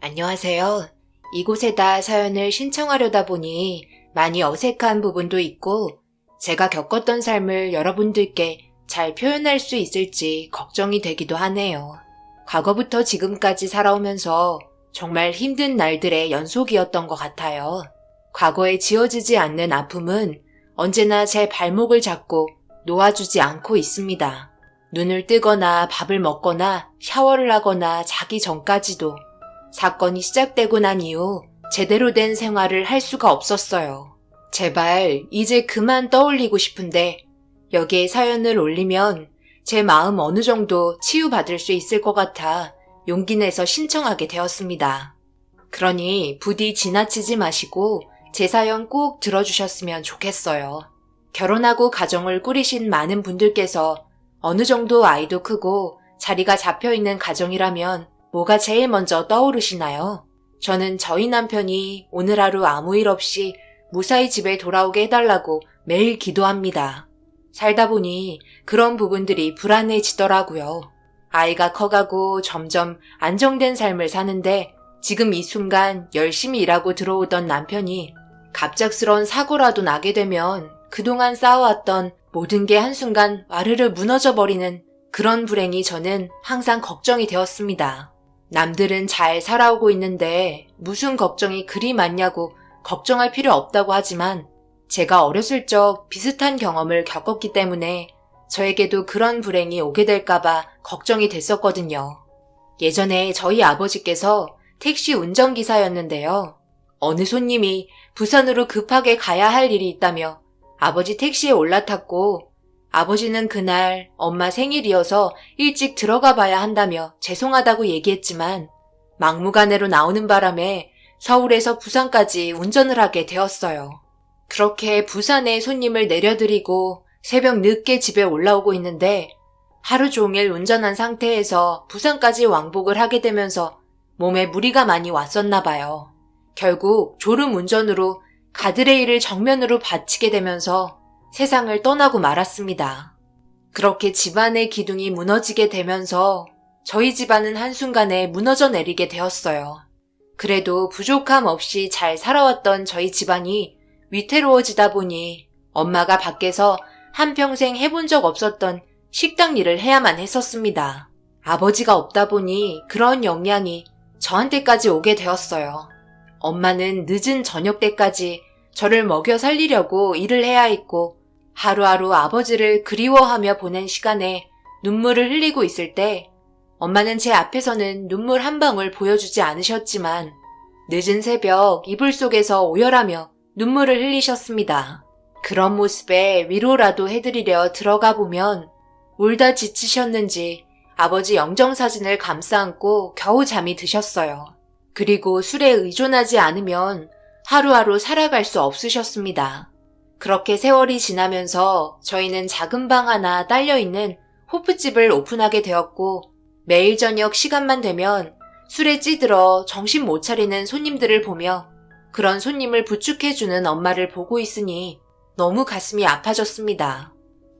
안녕하세요. 이곳에다 사연을 신청하려다 보니 많이 어색한 부분도 있고 제가 겪었던 삶을 여러분들께 잘 표현할 수 있을지 걱정이 되기도 하네요. 과거부터 지금까지 살아오면서 정말 힘든 날들의 연속이었던 것 같아요. 과거에 지워지지 않는 아픔은 언제나 제 발목을 잡고 놓아주지 않고 있습니다. 눈을 뜨거나 밥을 먹거나 샤워를 하거나 자기 전까지도 사건이 시작되고 난 이후 제대로 된 생활을 할 수가 없었어요. 제발 이제 그만 떠올리고 싶은데 여기에 사연을 올리면 제 마음 어느 정도 치유받을 수 있을 것 같아 용기 내서 신청하게 되었습니다. 그러니 부디 지나치지 마시고 제 사연 꼭 들어주셨으면 좋겠어요. 결혼하고 가정을 꾸리신 많은 분들께서 어느 정도 아이도 크고 자리가 잡혀있는 가정이라면 뭐가 제일 먼저 떠오르시나요? 저는 저희 남편이 오늘 하루 아무 일 없이 무사히 집에 돌아오게 해달라고 매일 기도합니다. 살다 보니 그런 부분들이 불안해지더라고요. 아이가 커가고 점점 안정된 삶을 사는데 지금 이 순간 열심히 일하고 들어오던 남편이 갑작스러운 사고라도 나게 되면 그동안 쌓아왔던 모든 게 한순간 와르르 무너져버리는 그런 불행이 저는 항상 걱정이 되었습니다. 남들은 잘 살아오고 있는데 무슨 걱정이 그리 많냐고 걱정할 필요 없다고 하지만 제가 어렸을 적 비슷한 경험을 겪었기 때문에 저에게도 그런 불행이 오게 될까봐 걱정이 됐었거든요. 예전에 저희 아버지께서 택시 운전기사였는데요. 어느 손님이 부산으로 급하게 가야 할 일이 있다며 아버지 택시에 올라탔고 아버지는 그날 엄마 생일이어서 일찍 들어가 봐야 한다며 죄송하다고 얘기했지만 막무가내로 나오는 바람에 서울에서 부산까지 운전을 하게 되었어요. 그렇게 부산에 손님을 내려드리고 새벽 늦게 집에 올라오고 있는데 하루 종일 운전한 상태에서 부산까지 왕복을 하게 되면서 몸에 무리가 많이 왔었나 봐요. 결국 졸음 운전으로 가드레일을 정면으로 받치게 되면서 세상을 떠나고 말았습니다. 그렇게 집안의 기둥이 무너지게 되면서 저희 집안은 한순간에 무너져 내리게 되었어요. 그래도 부족함 없이 잘 살아왔던 저희 집안이 위태로워지다 보니 엄마가 밖에서 한평생 해본 적 없었던 식당 일을 해야만 했었습니다. 아버지가 없다 보니 그런 영향이 저한테까지 오게 되었어요. 엄마는 늦은 저녁 때까지 저를 먹여 살리려고 일을 해야 했고 하루하루 아버지를 그리워하며 보낸 시간에 눈물을 흘리고 있을 때 엄마는 제 앞에서는 눈물 한 방울 보여주지 않으셨지만 늦은 새벽 이불 속에서 오열하며 눈물을 흘리셨습니다. 그런 모습에 위로라도 해드리려 들어가 보면 울다 지치셨는지 아버지 영정사진을 감싸 안고 겨우 잠이 드셨어요. 그리고 술에 의존하지 않으면 하루하루 살아갈 수 없으셨습니다. 그렇게 세월이 지나면서 저희는 작은 방 하나 딸려있는 호프집을 오픈하게 되었고 매일 저녁 시간만 되면 술에 찌들어 정신 못 차리는 손님들을 보며 그런 손님을 부축해주는 엄마를 보고 있으니 너무 가슴이 아파졌습니다.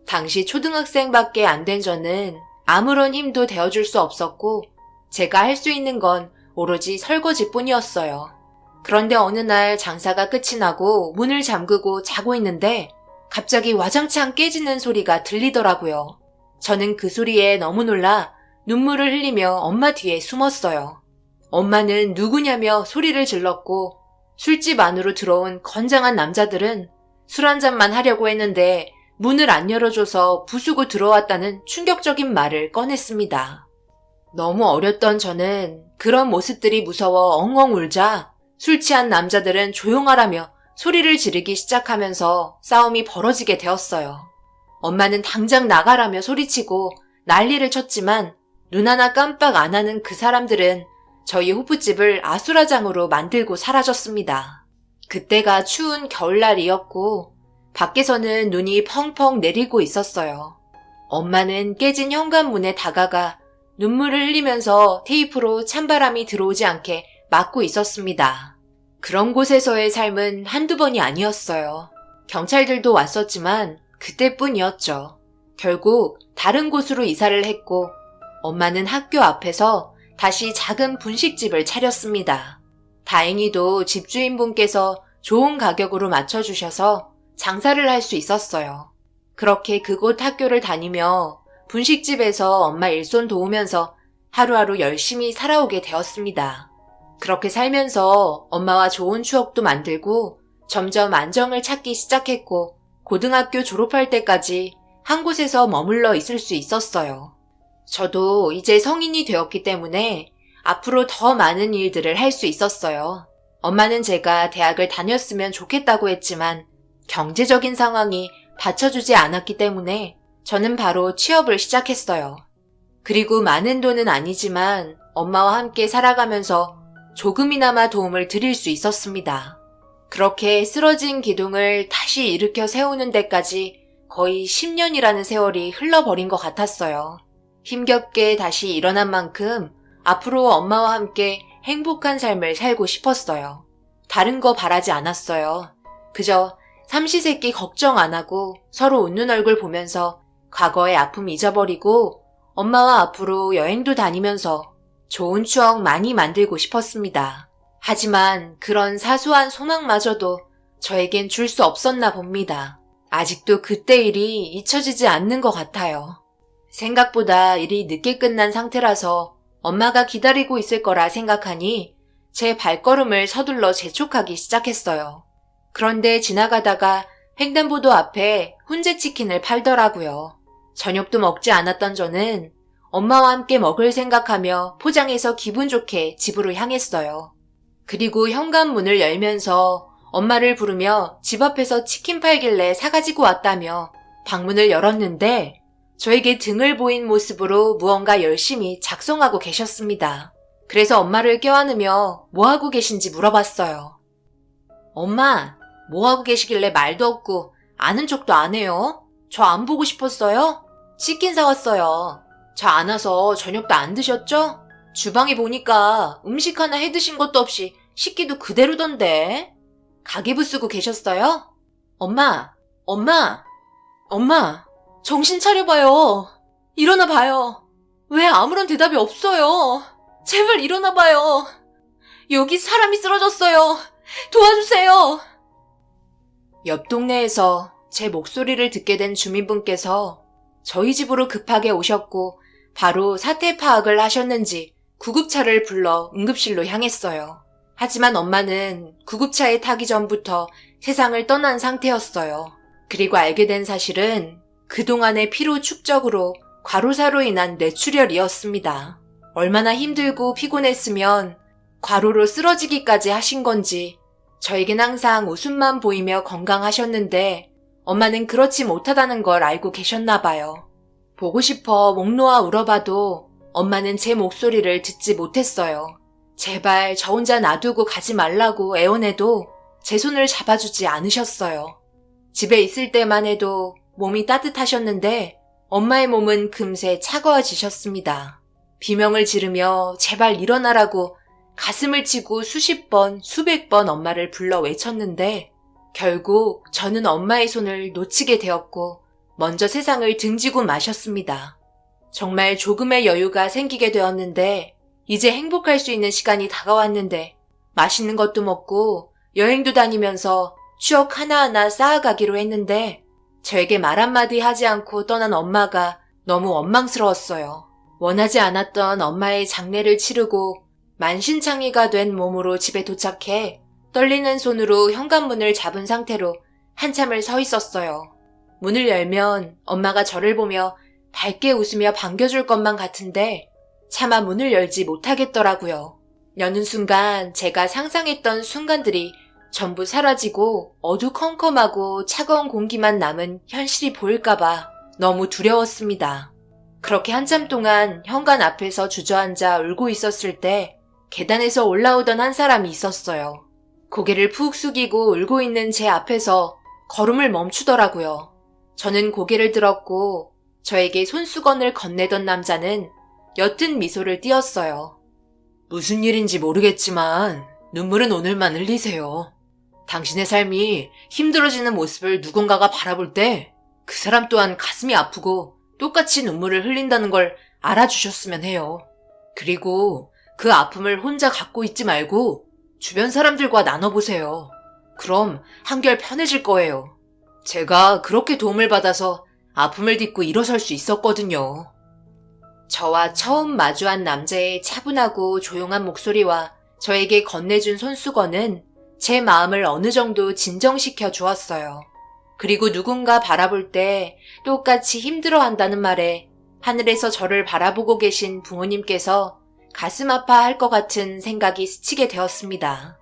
당시 초등학생밖에 안 된 저는 아무런 힘도 되어줄 수 없었고 제가 할 수 있는 건 오로지 설거지뿐이었어요. 그런데 어느 날 장사가 끝이 나고 문을 잠그고 자고 있는데 갑자기 와장창 깨지는 소리가 들리더라고요. 저는 그 소리에 너무 놀라 눈물을 흘리며 엄마 뒤에 숨었어요. 엄마는 누구냐며 소리를 질렀고 술집 안으로 들어온 건장한 남자들은 술 한 잔만 하려고 했는데 문을 안 열어줘서 부수고 들어왔다는 충격적인 말을 꺼냈습니다. 너무 어렸던 저는 그런 모습들이 무서워 엉엉 울자 술 취한 남자들은 조용하라며 소리를 지르기 시작하면서 싸움이 벌어지게 되었어요. 엄마는 당장 나가라며 소리치고 난리를 쳤지만 눈 하나 깜빡 안 하는 그 사람들은 저희 호프집을 아수라장으로 만들고 사라졌습니다. 그때가 추운 겨울날이었고 밖에서는 눈이 펑펑 내리고 있었어요. 엄마는 깨진 현관문에 다가가 눈물을 흘리면서 테이프로 찬바람이 들어오지 않게 막고 있었습니다. 그런 곳에서의 삶은 한두 번이 아니었어요. 경찰들도 왔었지만 그때뿐이었죠. 결국 다른 곳으로 이사를 했고 엄마는 학교 앞에서 다시 작은 분식집을 차렸습니다. 다행히도 집주인분께서 좋은 가격으로 맞춰주셔서 장사를 할 수 있었어요. 그렇게 그곳 학교를 다니며 분식집에서 엄마 일손 도우면서 하루하루 열심히 살아오게 되었습니다. 그렇게 살면서 엄마와 좋은 추억도 만들고 점점 안정을 찾기 시작했고 고등학교 졸업할 때까지 한 곳에서 머물러 있을 수 있었어요. 저도 이제 성인이 되었기 때문에 앞으로 더 많은 일들을 할 수 있었어요. 엄마는 제가 대학을 다녔으면 좋겠다고 했지만 경제적인 상황이 받쳐주지 않았기 때문에 저는 바로 취업을 시작했어요. 그리고 많은 돈은 아니지만 엄마와 함께 살아가면서 조금이나마 도움을 드릴 수 있었습니다. 그렇게 쓰러진 기둥을 다시 일으켜 세우는 데까지 거의 10년이라는 세월이 흘러버린 것 같았어요. 힘겹게 다시 일어난 만큼 앞으로 엄마와 함께 행복한 삶을 살고 싶었어요. 다른 거 바라지 않았어요. 그저 삼시세끼 걱정 안 하고 서로 웃는 얼굴 보면서 과거의 아픔 잊어버리고 엄마와 앞으로 여행도 다니면서 좋은 추억 많이 만들고 싶었습니다. 하지만 그런 사소한 소망마저도 저에겐 줄 수 없었나 봅니다. 아직도 그때 일이 잊혀지지 않는 것 같아요. 생각보다 일이 늦게 끝난 상태라서 엄마가 기다리고 있을 거라 생각하니 제 발걸음을 서둘러 재촉하기 시작했어요. 그런데 지나가다가 횡단보도 앞에 훈제치킨을 팔더라고요. 저녁도 먹지 않았던 저는 엄마와 함께 먹을 생각하며 포장해서 기분 좋게 집으로 향했어요. 그리고 현관문을 열면서 엄마를 부르며 집 앞에서 치킨 팔길래 사가지고 왔다며 방문을 열었는데 저에게 등을 보인 모습으로 무언가 열심히 작성하고 계셨습니다. 그래서 엄마를 껴안으며 뭐하고 계신지 물어봤어요. 엄마, 뭐하고 계시길래 말도 없고 아는 척도 안 해요? 저 안 보고 싶었어요? 치킨 사왔어요. 저 안 와서 저녁도 안 드셨죠? 주방에 보니까 음식 하나 해드신 것도 없이 식기도 그대로던데. 가계부 쓰고 계셨어요? 엄마, 정신 차려봐요. 일어나봐요. 왜 아무런 대답이 없어요? 제발 일어나봐요. 여기 사람이 쓰러졌어요. 도와주세요. 옆 동네에서 제 목소리를 듣게 된 주민분께서 저희 집으로 급하게 오셨고 바로 사태 파악을 하셨는지 구급차를 불러 응급실로 향했어요. 하지만 엄마는 구급차에 타기 전부터 세상을 떠난 상태였어요. 그리고 알게 된 사실은 그동안의 피로 축적으로 과로사로 인한 뇌출혈이었습니다. 얼마나 힘들고 피곤했으면 과로로 쓰러지기까지 하신 건지 저에겐 항상 웃음만 보이며 건강하셨는데 엄마는 그렇지 못하다는 걸 알고 계셨나 봐요. 보고 싶어 목 놓아 울어봐도 엄마는 제 목소리를 듣지 못했어요. 제발 저 혼자 놔두고 가지 말라고 애원해도 제 손을 잡아주지 않으셨어요. 집에 있을 때만 해도 몸이 따뜻하셨는데 엄마의 몸은 금세 차가워지셨습니다. 비명을 지르며 제발 일어나라고 가슴을 치고 수십 번, 수백 번 엄마를 불러 외쳤는데 결국 저는 엄마의 손을 놓치게 되었고 먼저 세상을 등지고 마셨습니다. 정말 조금의 여유가 생기게 되었는데 이제 행복할 수 있는 시간이 다가왔는데 맛있는 것도 먹고 여행도 다니면서 추억 하나하나 쌓아가기로 했는데 저에게 말 한마디 하지 않고 떠난 엄마가 너무 원망스러웠어요. 원하지 않았던 엄마의 장례를 치르고 만신창이가 된 몸으로 집에 도착해 떨리는 손으로 현관문을 잡은 상태로 한참을 서 있었어요. 문을 열면 엄마가 저를 보며 밝게 웃으며 반겨줄 것만 같은데 차마 문을 열지 못하겠더라고요. 여는 순간 제가 상상했던 순간들이 전부 사라지고 어두컴컴하고 차가운 공기만 남은 현실이 보일까봐 너무 두려웠습니다. 그렇게 한참 동안 현관 앞에서 주저앉아 울고 있었을 때 계단에서 올라오던 한 사람이 있었어요. 고개를 푹 숙이고 울고 있는 제 앞에서 걸음을 멈추더라고요. 저는 고개를 들었고 저에게 손수건을 건네던 남자는 옅은 미소를 띄었어요. 무슨 일인지 모르겠지만 눈물은 오늘만 흘리세요. 당신의 삶이 힘들어지는 모습을 누군가가 바라볼 때 그 사람 또한 가슴이 아프고 똑같이 눈물을 흘린다는 걸 알아주셨으면 해요. 그리고 그 아픔을 혼자 갖고 있지 말고 주변 사람들과 나눠보세요. 그럼 한결 편해질 거예요. 제가 그렇게 도움을 받아서 아픔을 딛고 일어설 수 있었거든요. 저와 처음 마주한 남자의 차분하고 조용한 목소리와 저에게 건네준 손수건은 제 마음을 어느 정도 진정시켜 주었어요. 그리고 누군가 바라볼 때 똑같이 힘들어한다는 말에 하늘에서 저를 바라보고 계신 부모님께서 가슴 아파할 것 같은 생각이 스치게 되었습니다.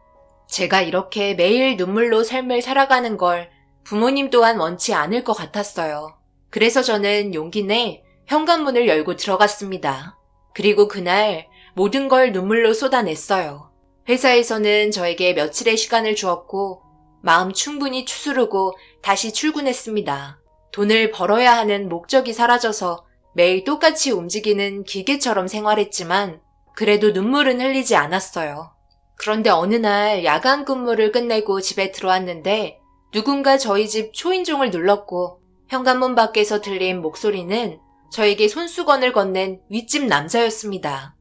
제가 이렇게 매일 눈물로 삶을 살아가는 걸 부모님 또한 원치 않을 것 같았어요. 그래서 저는 용기 내 현관문을 열고 들어갔습니다. 그리고 그날 모든 걸 눈물로 쏟아냈어요. 회사에서는 저에게 며칠의 시간을 주었고 마음 충분히 추스르고 다시 출근했습니다. 돈을 벌어야 하는 목적이 사라져서 매일 똑같이 움직이는 기계처럼 생활했지만 그래도 눈물은 흘리지 않았어요. 그런데 어느 날 야간 근무를 끝내고 집에 들어왔는데 누군가 저희 집 초인종을 눌렀고 현관문 밖에서 들린 목소리는 저에게 손수건을 건넨 윗집 남자였습니다.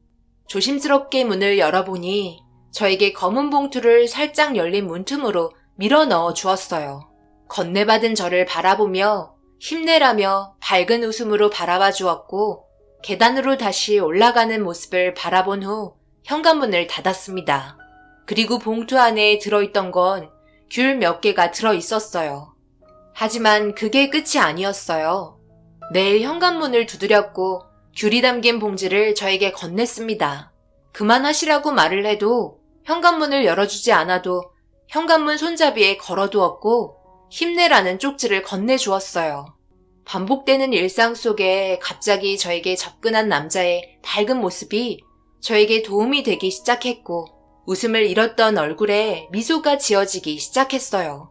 조심스럽게 문을 열어보니 저에게 검은 봉투를 살짝 열린 문틈으로 밀어 넣어 주었어요. 건네받은 저를 바라보며 힘내라며 밝은 웃음으로 바라봐 주었고 계단으로 다시 올라가는 모습을 바라본 후 현관문을 닫았습니다. 그리고 봉투 안에 들어있던 건 귤 몇 개가 들어있었어요. 하지만 그게 끝이 아니었어요. 매일 현관문을 두드렸고 귤이 담긴 봉지를 저에게 건넸습니다. 그만하시라고 말을 해도 현관문을 열어주지 않아도 현관문 손잡이에 걸어두었고 힘내라는 쪽지를 건네주었어요. 반복되는 일상 속에 갑자기 저에게 접근한 남자의 밝은 모습이 저에게 도움이 되기 시작했고 웃음을 잃었던 얼굴에 미소가 지어지기 시작했어요.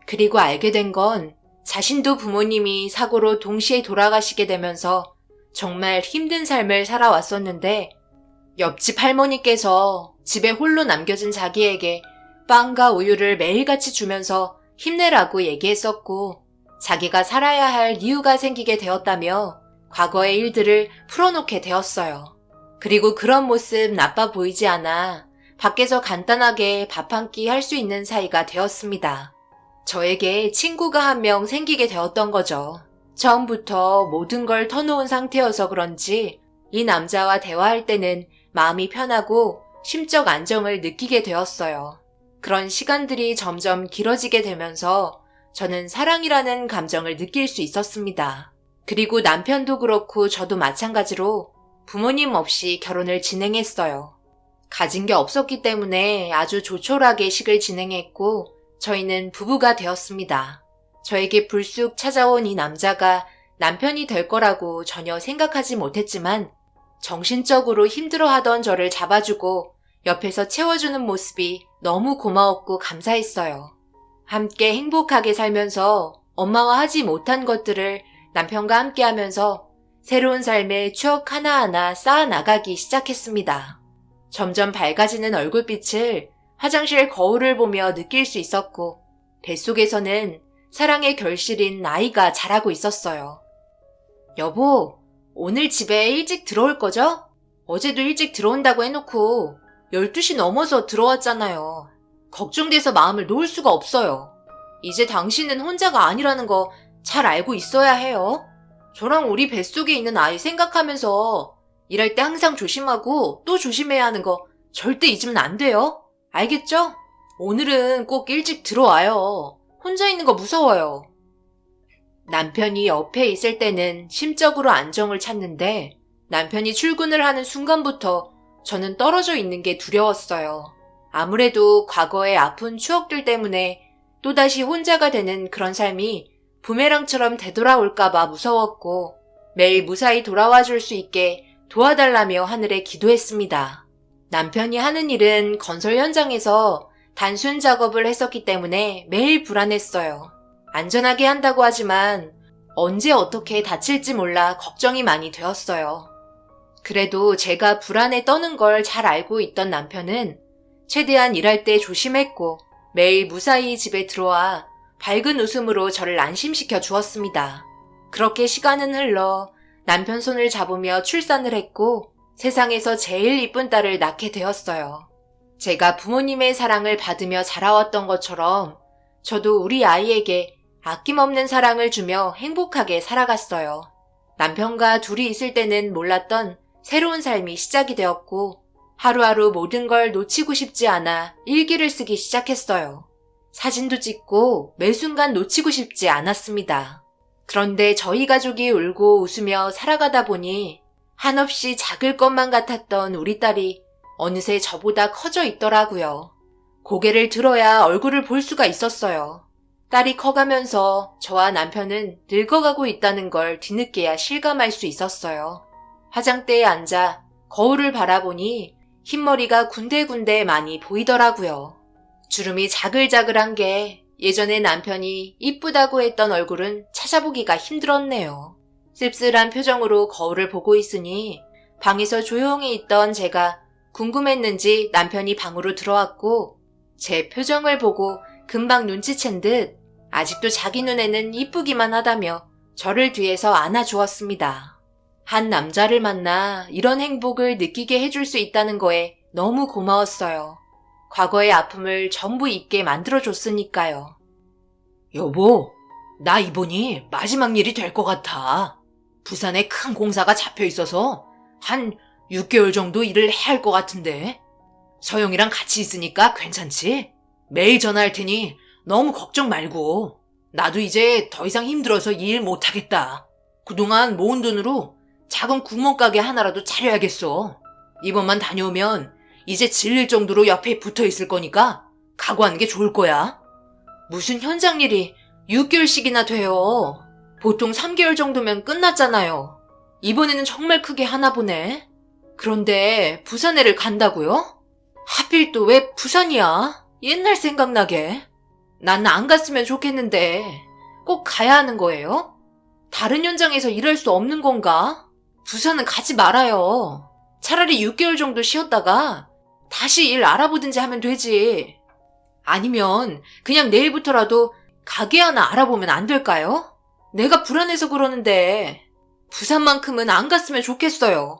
그리고 알게 된 건 자신도 부모님이 사고로 동시에 돌아가시게 되면서 정말 힘든 삶을 살아왔었는데 옆집 할머니께서 집에 홀로 남겨진 자기에게 빵과 우유를 매일같이 주면서 힘내라고 얘기했었고 자기가 살아야 할 이유가 생기게 되었다며 과거의 일들을 풀어놓게 되었어요. 그리고 그런 모습 나빠 보이지 않아 밖에서 간단하게 밥 한 끼 할 수 있는 사이가 되었습니다. 저에게 친구가 한 명 생기게 되었던 거죠. 처음부터 모든 걸 터놓은 상태여서 그런지 이 남자와 대화할 때는 마음이 편하고 심적 안정을 느끼게 되었어요. 그런 시간들이 점점 길어지게 되면서 저는 사랑이라는 감정을 느낄 수 있었습니다. 그리고 남편도 그렇고 저도 마찬가지로 부모님 없이 결혼을 진행했어요. 가진 게 없었기 때문에 아주 조촐하게 식을 진행했고 저희는 부부가 되었습니다. 저에게 불쑥 찾아온 이 남자가 남편이 될 거라고 전혀 생각하지 못했지만 정신적으로 힘들어하던 저를 잡아주고 옆에서 채워주는 모습이 너무 고마웠고 감사했어요. 함께 행복하게 살면서 엄마와 하지 못한 것들을 남편과 함께 하면서 새로운 삶의 추억 하나하나 쌓아나가기 시작했습니다. 점점 밝아지는 얼굴빛을 화장실 거울을 보며 느낄 수 있었고 뱃속에서는 사랑의 결실인 아이가 자라고 있었어요. 여보, 오늘 집에 일찍 들어올 거죠? 어제도 일찍 들어온다고 해놓고 12시 넘어서 들어왔잖아요. 걱정돼서 마음을 놓을 수가 없어요. 이제 당신은 혼자가 아니라는 거 잘 알고 있어야 해요. 저랑 우리 뱃속에 있는 아이 생각하면서 일할 때 항상 조심하고 또 조심해야 하는 거 절대 잊으면 안 돼요. 알겠죠? 오늘은 꼭 일찍 들어와요. 혼자 있는 거 무서워요. 남편이 옆에 있을 때는 심적으로 안정을 찾는데 남편이 출근을 하는 순간부터 저는 떨어져 있는 게 두려웠어요. 아무래도 과거의 아픈 추억들 때문에 또다시 혼자가 되는 그런 삶이 부메랑처럼 되돌아올까봐 무서웠고 매일 무사히 돌아와 줄 수 있게 도와달라며 하늘에 기도했습니다. 남편이 하는 일은 건설 현장에서 단순 작업을 했었기 때문에 매일 불안했어요. 안전하게 한다고 하지만 언제 어떻게 다칠지 몰라 걱정이 많이 되었어요. 그래도 제가 불안에 떠는 걸 잘 알고 있던 남편은 최대한 일할 때 조심했고 매일 무사히 집에 들어와 밝은 웃음으로 저를 안심시켜 주었습니다. 그렇게 시간은 흘러 남편 손을 잡으며 출산을 했고 세상에서 제일 이쁜 딸을 낳게 되었어요. 제가 부모님의 사랑을 받으며 자라왔던 것처럼 저도 우리 아이에게 아낌없는 사랑을 주며 행복하게 살아갔어요. 남편과 둘이 있을 때는 몰랐던 새로운 삶이 시작이 되었고 하루하루 모든 걸 놓치고 싶지 않아 일기를 쓰기 시작했어요. 사진도 찍고 매 순간 놓치고 싶지 않았습니다. 그런데 저희 가족이 울고 웃으며 살아가다 보니 한없이 작을 것만 같았던 우리 딸이 어느새 저보다 커져 있더라고요. 고개를 들어야 얼굴을 볼 수가 있었어요. 딸이 커가면서 저와 남편은 늙어가고 있다는 걸 뒤늦게야 실감할 수 있었어요. 화장대에 앉아 거울을 바라보니 흰머리가 군데군데 많이 보이더라고요. 주름이 자글자글한 게 예전에 남편이 이쁘다고 했던 얼굴은 찾아보기가 힘들었네요. 씁쓸한 표정으로 거울을 보고 있으니 방에서 조용히 있던 제가 궁금했는지 남편이 방으로 들어왔고 제 표정을 보고 금방 눈치챈 듯 아직도 자기 눈에는 이쁘기만 하다며 저를 뒤에서 안아주었습니다. 한 남자를 만나 이런 행복을 느끼게 해줄 수 있다는 거에 너무 고마웠어요. 과거의 아픔을 전부 잊게 만들어줬으니까요. 여보, 나 이번이 마지막 일이 될 것 같아. 부산에 큰 공사가 잡혀 있어서 한 6개월 정도 일을 해야 할 것 같은데. 서영이랑 같이 있으니까 괜찮지? 매일 전화할 테니 너무 걱정 말고. 나도 이제 더 이상 힘들어서 이 일 못하겠다. 그동안 모은 돈으로 작은 구멍가게 하나라도 차려야겠어. 이번만 다녀오면 이제 질릴 정도로 옆에 붙어 있을 거니까 각오하는 게 좋을 거야. 무슨 현장 일이 6개월씩이나 돼요. 보통 3개월 정도면 끝났잖아요. 이번에는 정말 크게 하나 보네. 그런데 부산에를 간다고요? 하필 또 왜 부산이야? 옛날 생각나게. 난 안 갔으면 좋겠는데 꼭 가야 하는 거예요? 다른 현장에서 일할 수 없는 건가? 부산은 가지 말아요. 차라리 6개월 정도 쉬었다가 다시 일 알아보든지 하면 되지. 아니면 그냥 내일부터라도 가게 하나 알아보면 안 될까요? 내가 불안해서 그러는데 부산만큼은 안 갔으면 좋겠어요.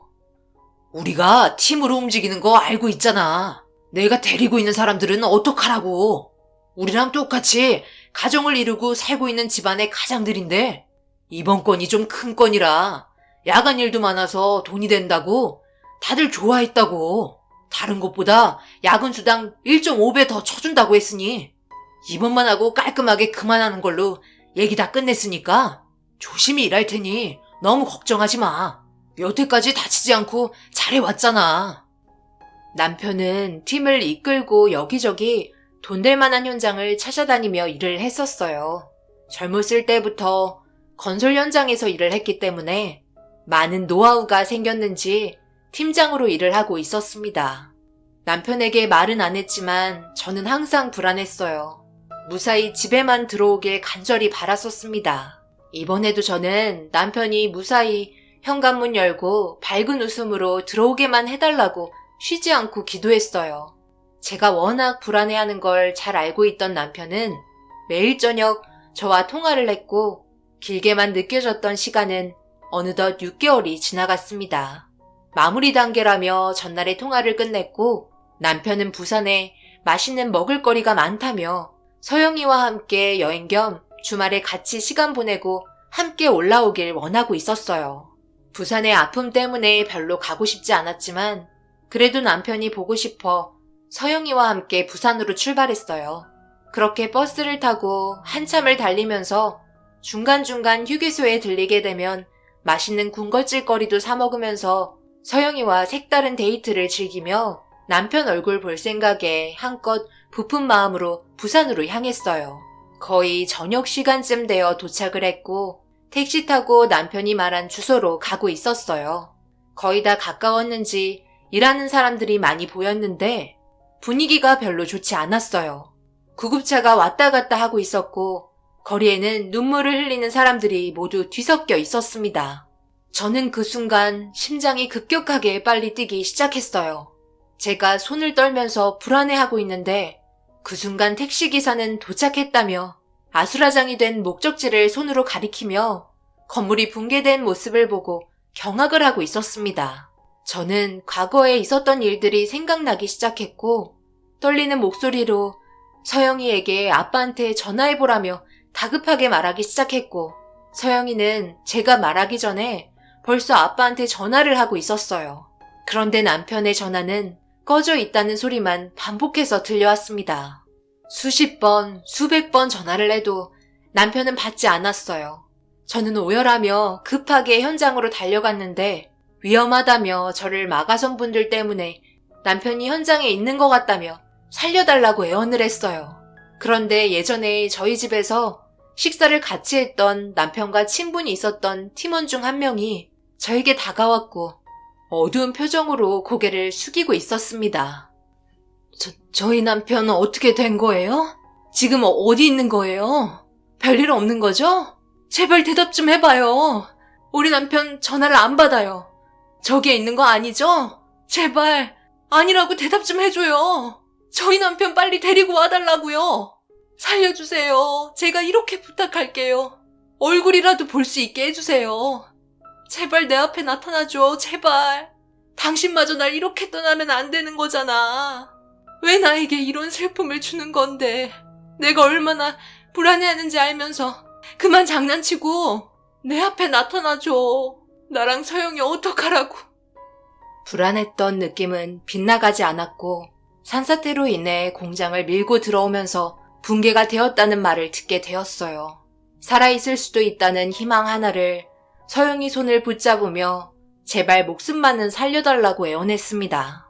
우리가 팀으로 움직이는 거 알고 있잖아. 내가 데리고 있는 사람들은 어떡하라고. 우리랑 똑같이 가정을 이루고 살고 있는 집안의 가장들인데 이번 건이 좀 큰 건이라 야간 일도 많아서 돈이 된다고 다들 좋아했다고. 다른 곳보다 야근 수당 1.5배 더 쳐준다고 했으니 이번만 하고 깔끔하게 그만하는 걸로 얘기 다 끝냈으니까 조심히 일할 테니 너무 걱정하지 마. 여태까지 다치지 않고 잘해왔잖아. 남편은 팀을 이끌고 여기저기 돈 될 만한 현장을 찾아다니며 일을 했었어요. 젊었을 때부터 건설 현장에서 일을 했기 때문에 많은 노하우가 생겼는지 팀장으로 일을 하고 있었습니다. 남편에게 말은 안 했지만 저는 항상 불안했어요. 무사히 집에만 들어오길 간절히 바랐었습니다. 이번에도 저는 남편이 무사히 현관문 열고 밝은 웃음으로 들어오게만 해달라고 쉬지 않고 기도했어요. 제가 워낙 불안해하는 걸 잘 알고 있던 남편은 매일 저녁 저와 통화를 했고 길게만 느껴졌던 시간은 어느덧 6개월이 지나갔습니다. 마무리 단계라며 전날에 통화를 끝냈고 남편은 부산에 맛있는 먹을거리가 많다며 서영이와 함께 여행 겸 주말에 같이 시간 보내고 함께 올라오길 원하고 있었어요. 부산의 아픔 때문에 별로 가고 싶지 않았지만 그래도 남편이 보고 싶어 서영이와 함께 부산으로 출발했어요. 그렇게 버스를 타고 한참을 달리면서 중간중간 휴게소에 들리게 되면 맛있는 군것질거리도 사 먹으면서 서영이와 색다른 데이트를 즐기며 남편 얼굴 볼 생각에 한껏 부푼 마음으로 부산으로 향했어요. 거의 저녁 시간쯤 되어 도착을 했고 택시 타고 남편이 말한 주소로 가고 있었어요. 거의 다 가까웠는지 일하는 사람들이 많이 보였는데 분위기가 별로 좋지 않았어요. 구급차가 왔다 갔다 하고 있었고 거리에는 눈물을 흘리는 사람들이 모두 뒤섞여 있었습니다. 저는 그 순간 심장이 급격하게 빨리 뛰기 시작했어요. 제가 손을 떨면서 불안해하고 있는데 그 순간 택시기사는 도착했다며 아수라장이 된 목적지를 손으로 가리키며 건물이 붕괴된 모습을 보고 경악을 하고 있었습니다. 저는 과거에 있었던 일들이 생각나기 시작했고 떨리는 목소리로 서영이에게 아빠한테 전화해보라며 다급하게 말하기 시작했고 서영이는 제가 말하기 전에 벌써 아빠한테 전화를 하고 있었어요. 그런데 남편의 전화는 꺼져 있다는 소리만 반복해서 들려왔습니다. 수십 번, 수백 번 전화를 해도 남편은 받지 않았어요. 저는 오열하며 급하게 현장으로 달려갔는데 위험하다며 저를 막아선 분들 때문에 남편이 현장에 있는 것 같다며 살려달라고 애원을 했어요. 그런데 예전에 저희 집에서 식사를 같이 했던 남편과 친분이 있었던 팀원 중 한 명이 저에게 다가왔고 어두운 표정으로 고개를 숙이고 있었습니다. 저희 남편은 어떻게 된 거예요? 지금 어디 있는 거예요? 별일 없는 거죠? 제발 대답 좀 해봐요. 우리 남편 전화를 안 받아요. 저기에 있는 거 아니죠? 제발 아니라고 대답 좀 해줘요. 저희 남편 빨리 데리고 와달라고요. 살려주세요. 제가 이렇게 부탁할게요. 얼굴이라도 볼 수 있게 해주세요. 제발 내 앞에 나타나줘. 제발. 당신마저 날 이렇게 떠나면 안 되는 거잖아. 왜 나에게 이런 슬픔을 주는 건데. 내가 얼마나 불안해하는지 알면서 그만 장난치고 내 앞에 나타나줘. 나랑 서영이 어떡하라고. 불안했던 느낌은 빗나가지 않았고 산사태로 인해 공장을 밀고 들어오면서 붕괴가 되었다는 말을 듣게 되었어요. 살아있을 수도 있다는 희망 하나를 서영이 손을 붙잡으며 제발 목숨만은 살려달라고 애원했습니다.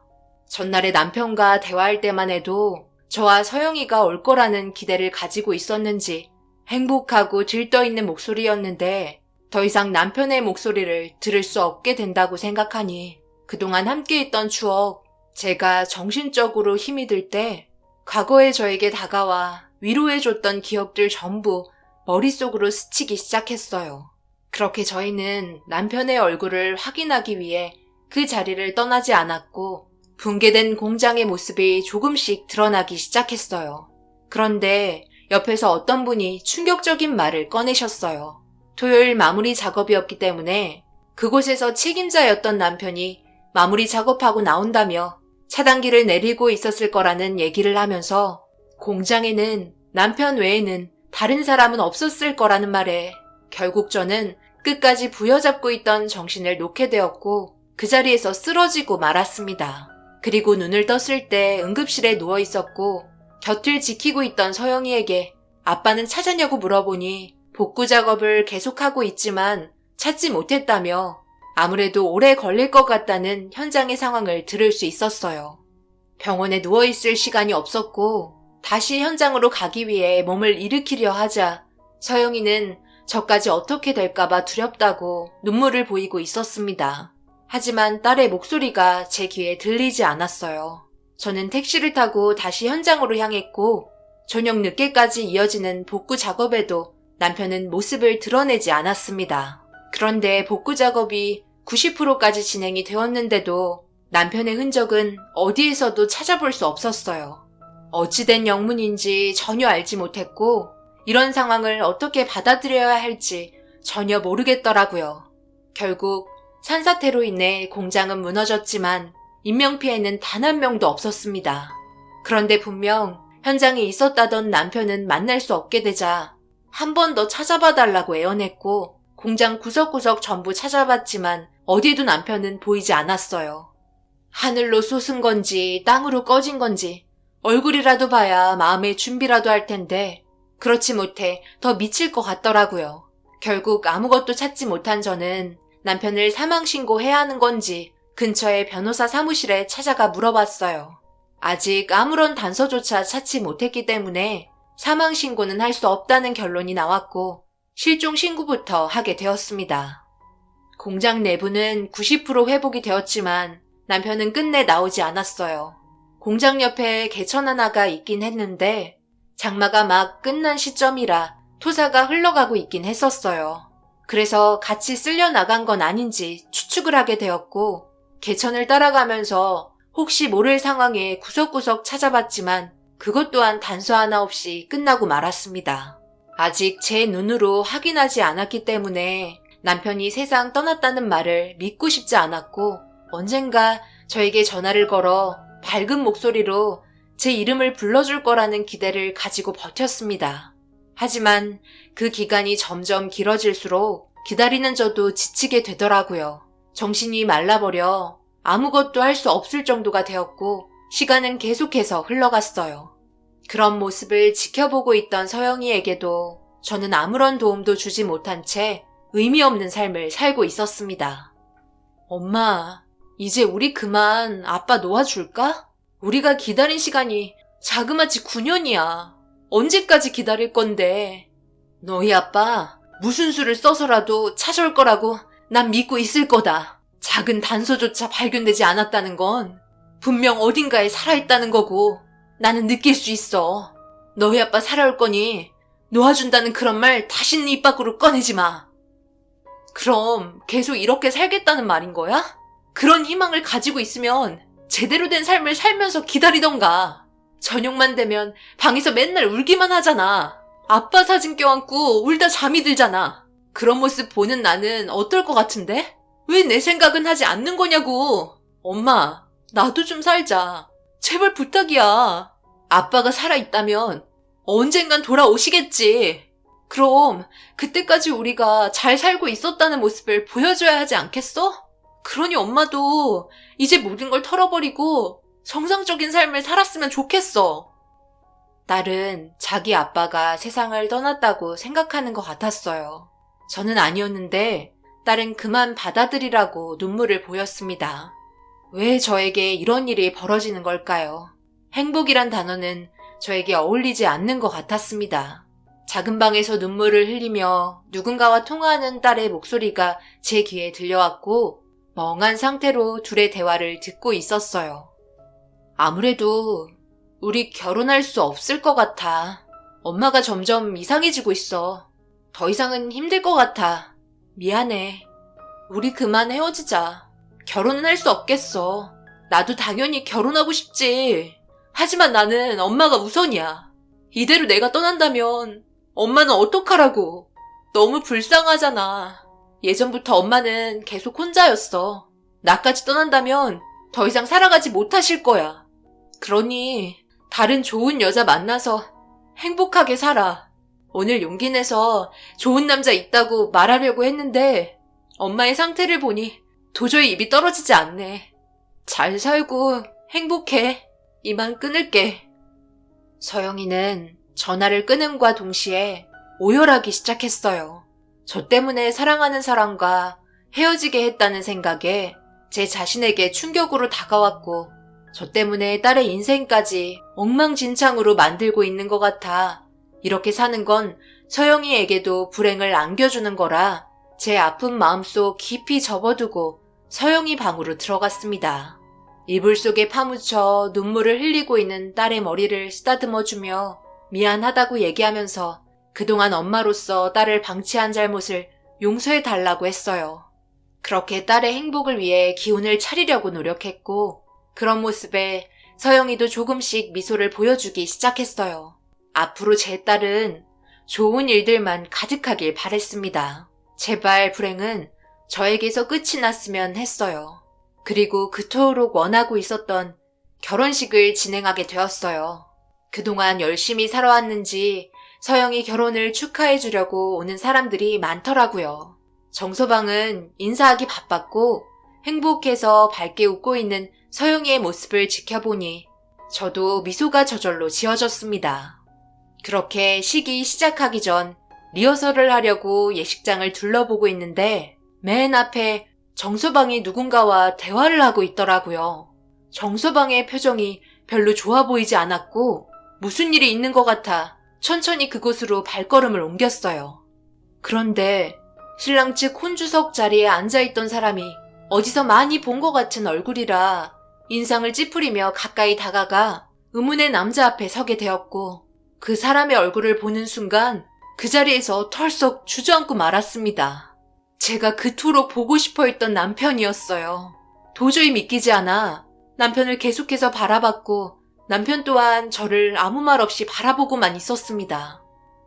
전날에 남편과 대화할 때만 해도 저와 서영이가 올 거라는 기대를 가지고 있었는지 행복하고 들떠있는 목소리였는데 더 이상 남편의 목소리를 들을 수 없게 된다고 생각하니 그동안 함께했던 추억, 제가 정신적으로 힘이 들 때 과거에 저에게 다가와 위로해줬던 기억들 전부 머릿속으로 스치기 시작했어요. 그렇게 저희는 남편의 얼굴을 확인하기 위해 그 자리를 떠나지 않았고 붕괴된 공장의 모습이 조금씩 드러나기 시작했어요. 그런데 옆에서 어떤 분이 충격적인 말을 꺼내셨어요. 토요일 마무리 작업이었기 때문에 그곳에서 책임자였던 남편이 마무리 작업하고 나온다며 차단기를 내리고 있었을 거라는 얘기를 하면서 공장에는 남편 외에는 다른 사람은 없었을 거라는 말에 결국 저는 끝까지 부여잡고 있던 정신을 놓게 되었고 그 자리에서 쓰러지고 말았습니다. 그리고 눈을 떴을 때 응급실에 누워 있었고 곁을 지키고 있던 서영이에게 아빠는 찾았냐고 물어보니 복구 작업을 계속하고 있지만 찾지 못했다며 아무래도 오래 걸릴 것 같다는 현장의 상황을 들을 수 있었어요. 병원에 누워있을 시간이 없었고 다시 현장으로 가기 위해 몸을 일으키려 하자 서영이는 저까지 어떻게 될까봐 두렵다고 눈물을 보이고 있었습니다. 하지만 딸의 목소리가 제 귀에 들리지 않았어요. 저는 택시를 타고 다시 현장으로 향했고 저녁 늦게까지 이어지는 복구 작업에도 남편은 모습을 드러내지 않았습니다. 그런데 복구 작업이 90%까지 진행이 되었는데도 남편의 흔적은 어디에서도 찾아볼 수 없었어요. 어찌된 영문인지 전혀 알지 못했고 이런 상황을 어떻게 받아들여야 할지 전혀 모르겠더라고요. 결국 산사태로 인해 공장은 무너졌지만 인명피해는 단 한 명도 없었습니다. 그런데 분명 현장에 있었다던 남편은 만날 수 없게 되자 한 번 더 찾아봐달라고 애원했고 공장 구석구석 전부 찾아봤지만 어디에도 남편은 보이지 않았어요. 하늘로 솟은 건지 땅으로 꺼진 건지 얼굴이라도 봐야 마음의 준비라도 할 텐데 그렇지 못해 더 미칠 것 같더라고요. 결국 아무것도 찾지 못한 저는 남편을 사망신고해야 하는 건지 근처의 변호사 사무실에 찾아가 물어봤어요. 아직 아무런 단서조차 찾지 못했기 때문에 사망신고는 할 수 없다는 결론이 나왔고 실종신고부터 하게 되었습니다. 공장 내부는 90% 회복이 되었지만 남편은 끝내 나오지 않았어요. 공장 옆에 개천 하나가 있긴 했는데 장마가 막 끝난 시점이라 토사가 흘러가고 있긴 했었어요. 그래서 같이 쓸려 나간 건 아닌지 추측을 하게 되었고 개천을 따라가면서 혹시 모를 상황에 구석구석 찾아봤지만 그것 또한 단서 하나 없이 끝나고 말았습니다. 아직 제 눈으로 확인하지 않았기 때문에 남편이 세상 떠났다는 말을 믿고 싶지 않았고 언젠가 저에게 전화를 걸어 밝은 목소리로 제 이름을 불러줄 거라는 기대를 가지고 버텼습니다. 하지만 그 기간이 점점 길어질수록 기다리는 저도 지치게 되더라고요. 정신이 말라버려 아무것도 할 수 없을 정도가 되었고 시간은 계속해서 흘러갔어요. 그런 모습을 지켜보고 있던 서영이에게도 저는 아무런 도움도 주지 못한 채 의미 없는 삶을 살고 있었습니다. 엄마, 이제 우리 그만 아빠 놓아줄까? 우리가 기다린 시간이 자그마치 9년이야. 언제까지 기다릴 건데? 너희 아빠 무슨 수를 써서라도 찾아올 거라고 난 믿고 있을 거다. 작은 단서조차 발견되지 않았다는 건 분명 어딘가에 살아있다는 거고 나는 느낄 수 있어. 너희 아빠 살아올 거니 놓아준다는 그런 말 다시는 입 밖으로 꺼내지 마. 그럼 계속 이렇게 살겠다는 말인 거야? 그런 희망을 가지고 있으면 제대로 된 삶을 살면서 기다리던가. 저녁만 되면 방에서 맨날 울기만 하잖아. 아빠 사진 껴안고 울다 잠이 들잖아. 그런 모습 보는 나는 어떨 것 같은데? 왜 내 생각은 하지 않는 거냐고. 엄마, 나도 좀 살자. 제발 부탁이야. 아빠가 살아있다면 언젠간 돌아오시겠지. 그럼 그때까지 우리가 잘 살고 있었다는 모습을 보여줘야 하지 않겠어? 그러니 엄마도 이제 모든 걸 털어버리고 정상적인 삶을 살았으면 좋겠어. 딸은 자기 아빠가 세상을 떠났다고 생각하는 것 같았어요. 저는 아니었는데 딸은 그만 받아들이라고 눈물을 보였습니다. 왜 저에게 이런 일이 벌어지는 걸까요? 행복이란 단어는 저에게 어울리지 않는 것 같았습니다. 작은 방에서 눈물을 흘리며 누군가와 통화하는 딸의 목소리가 제 귀에 들려왔고 멍한 상태로 둘의 대화를 듣고 있었어요. 아무래도 우리 결혼할 수 없을 것 같아. 엄마가 점점 이상해지고 있어. 더 이상은 힘들 것 같아. 미안해. 우리 그만 헤어지자. 결혼은 할 수 없겠어. 나도 당연히 결혼하고 싶지. 하지만 나는 엄마가 우선이야. 이대로 내가 떠난다면 엄마는 어떡하라고. 너무 불쌍하잖아. 예전부터 엄마는 계속 혼자였어. 나까지 떠난다면 더 이상 살아가지 못하실 거야. 그러니 다른 좋은 여자 만나서 행복하게 살아. 오늘 용기 내서 좋은 남자 있다고 말하려고 했는데 엄마의 상태를 보니 도저히 입이 떨어지지 않네. 잘 살고 행복해. 이만 끊을게. 서영이는 전화를 끊음과 동시에 오열하기 시작했어요. 저 때문에 사랑하는 사람과 헤어지게 했다는 생각에 제 자신에게 충격으로 다가왔고 저 때문에 딸의 인생까지 엉망진창으로 만들고 있는 것 같아 이렇게 사는 건 서영이에게도 불행을 안겨주는 거라 제 아픈 마음속 깊이 접어두고 서영이 방으로 들어갔습니다. 이불 속에 파묻혀 눈물을 흘리고 있는 딸의 머리를 쓰다듬어주며 미안하다고 얘기하면서 그동안 엄마로서 딸을 방치한 잘못을 용서해달라고 했어요. 그렇게 딸의 행복을 위해 기운을 차리려고 노력했고 그런 모습에 서영이도 조금씩 미소를 보여주기 시작했어요. 앞으로 제 딸은 좋은 일들만 가득하길 바랬습니다. 제발 불행은 저에게서 끝이 났으면 했어요. 그리고 그토록 원하고 있었던 결혼식을 진행하게 되었어요. 그동안 열심히 살아왔는지 서영이 결혼을 축하해 주려고 오는 사람들이 많더라고요. 정서방은 인사하기 바빴고 행복해서 밝게 웃고 있는 서영이의 모습을 지켜보니 저도 미소가 저절로 지어졌습니다. 그렇게 식이 시작하기 전 리허설을 하려고 예식장을 둘러보고 있는데 맨 앞에 정서방이 누군가와 대화를 하고 있더라고요. 정서방의 표정이 별로 좋아 보이지 않았고 무슨 일이 있는 것 같아 천천히 그곳으로 발걸음을 옮겼어요. 그런데 신랑 측 혼주석 자리에 앉아있던 사람이 어디서 많이 본 것 같은 얼굴이라 인상을 찌푸리며 가까이 다가가 의문의 남자 앞에 서게 되었고 그 사람의 얼굴을 보는 순간 그 자리에서 털썩 주저앉고 말았습니다. 제가 그토록 보고 싶어 했던 남편이었어요. 도저히 믿기지 않아 남편을 계속해서 바라봤고 남편 또한 저를 아무 말 없이 바라보고만 있었습니다.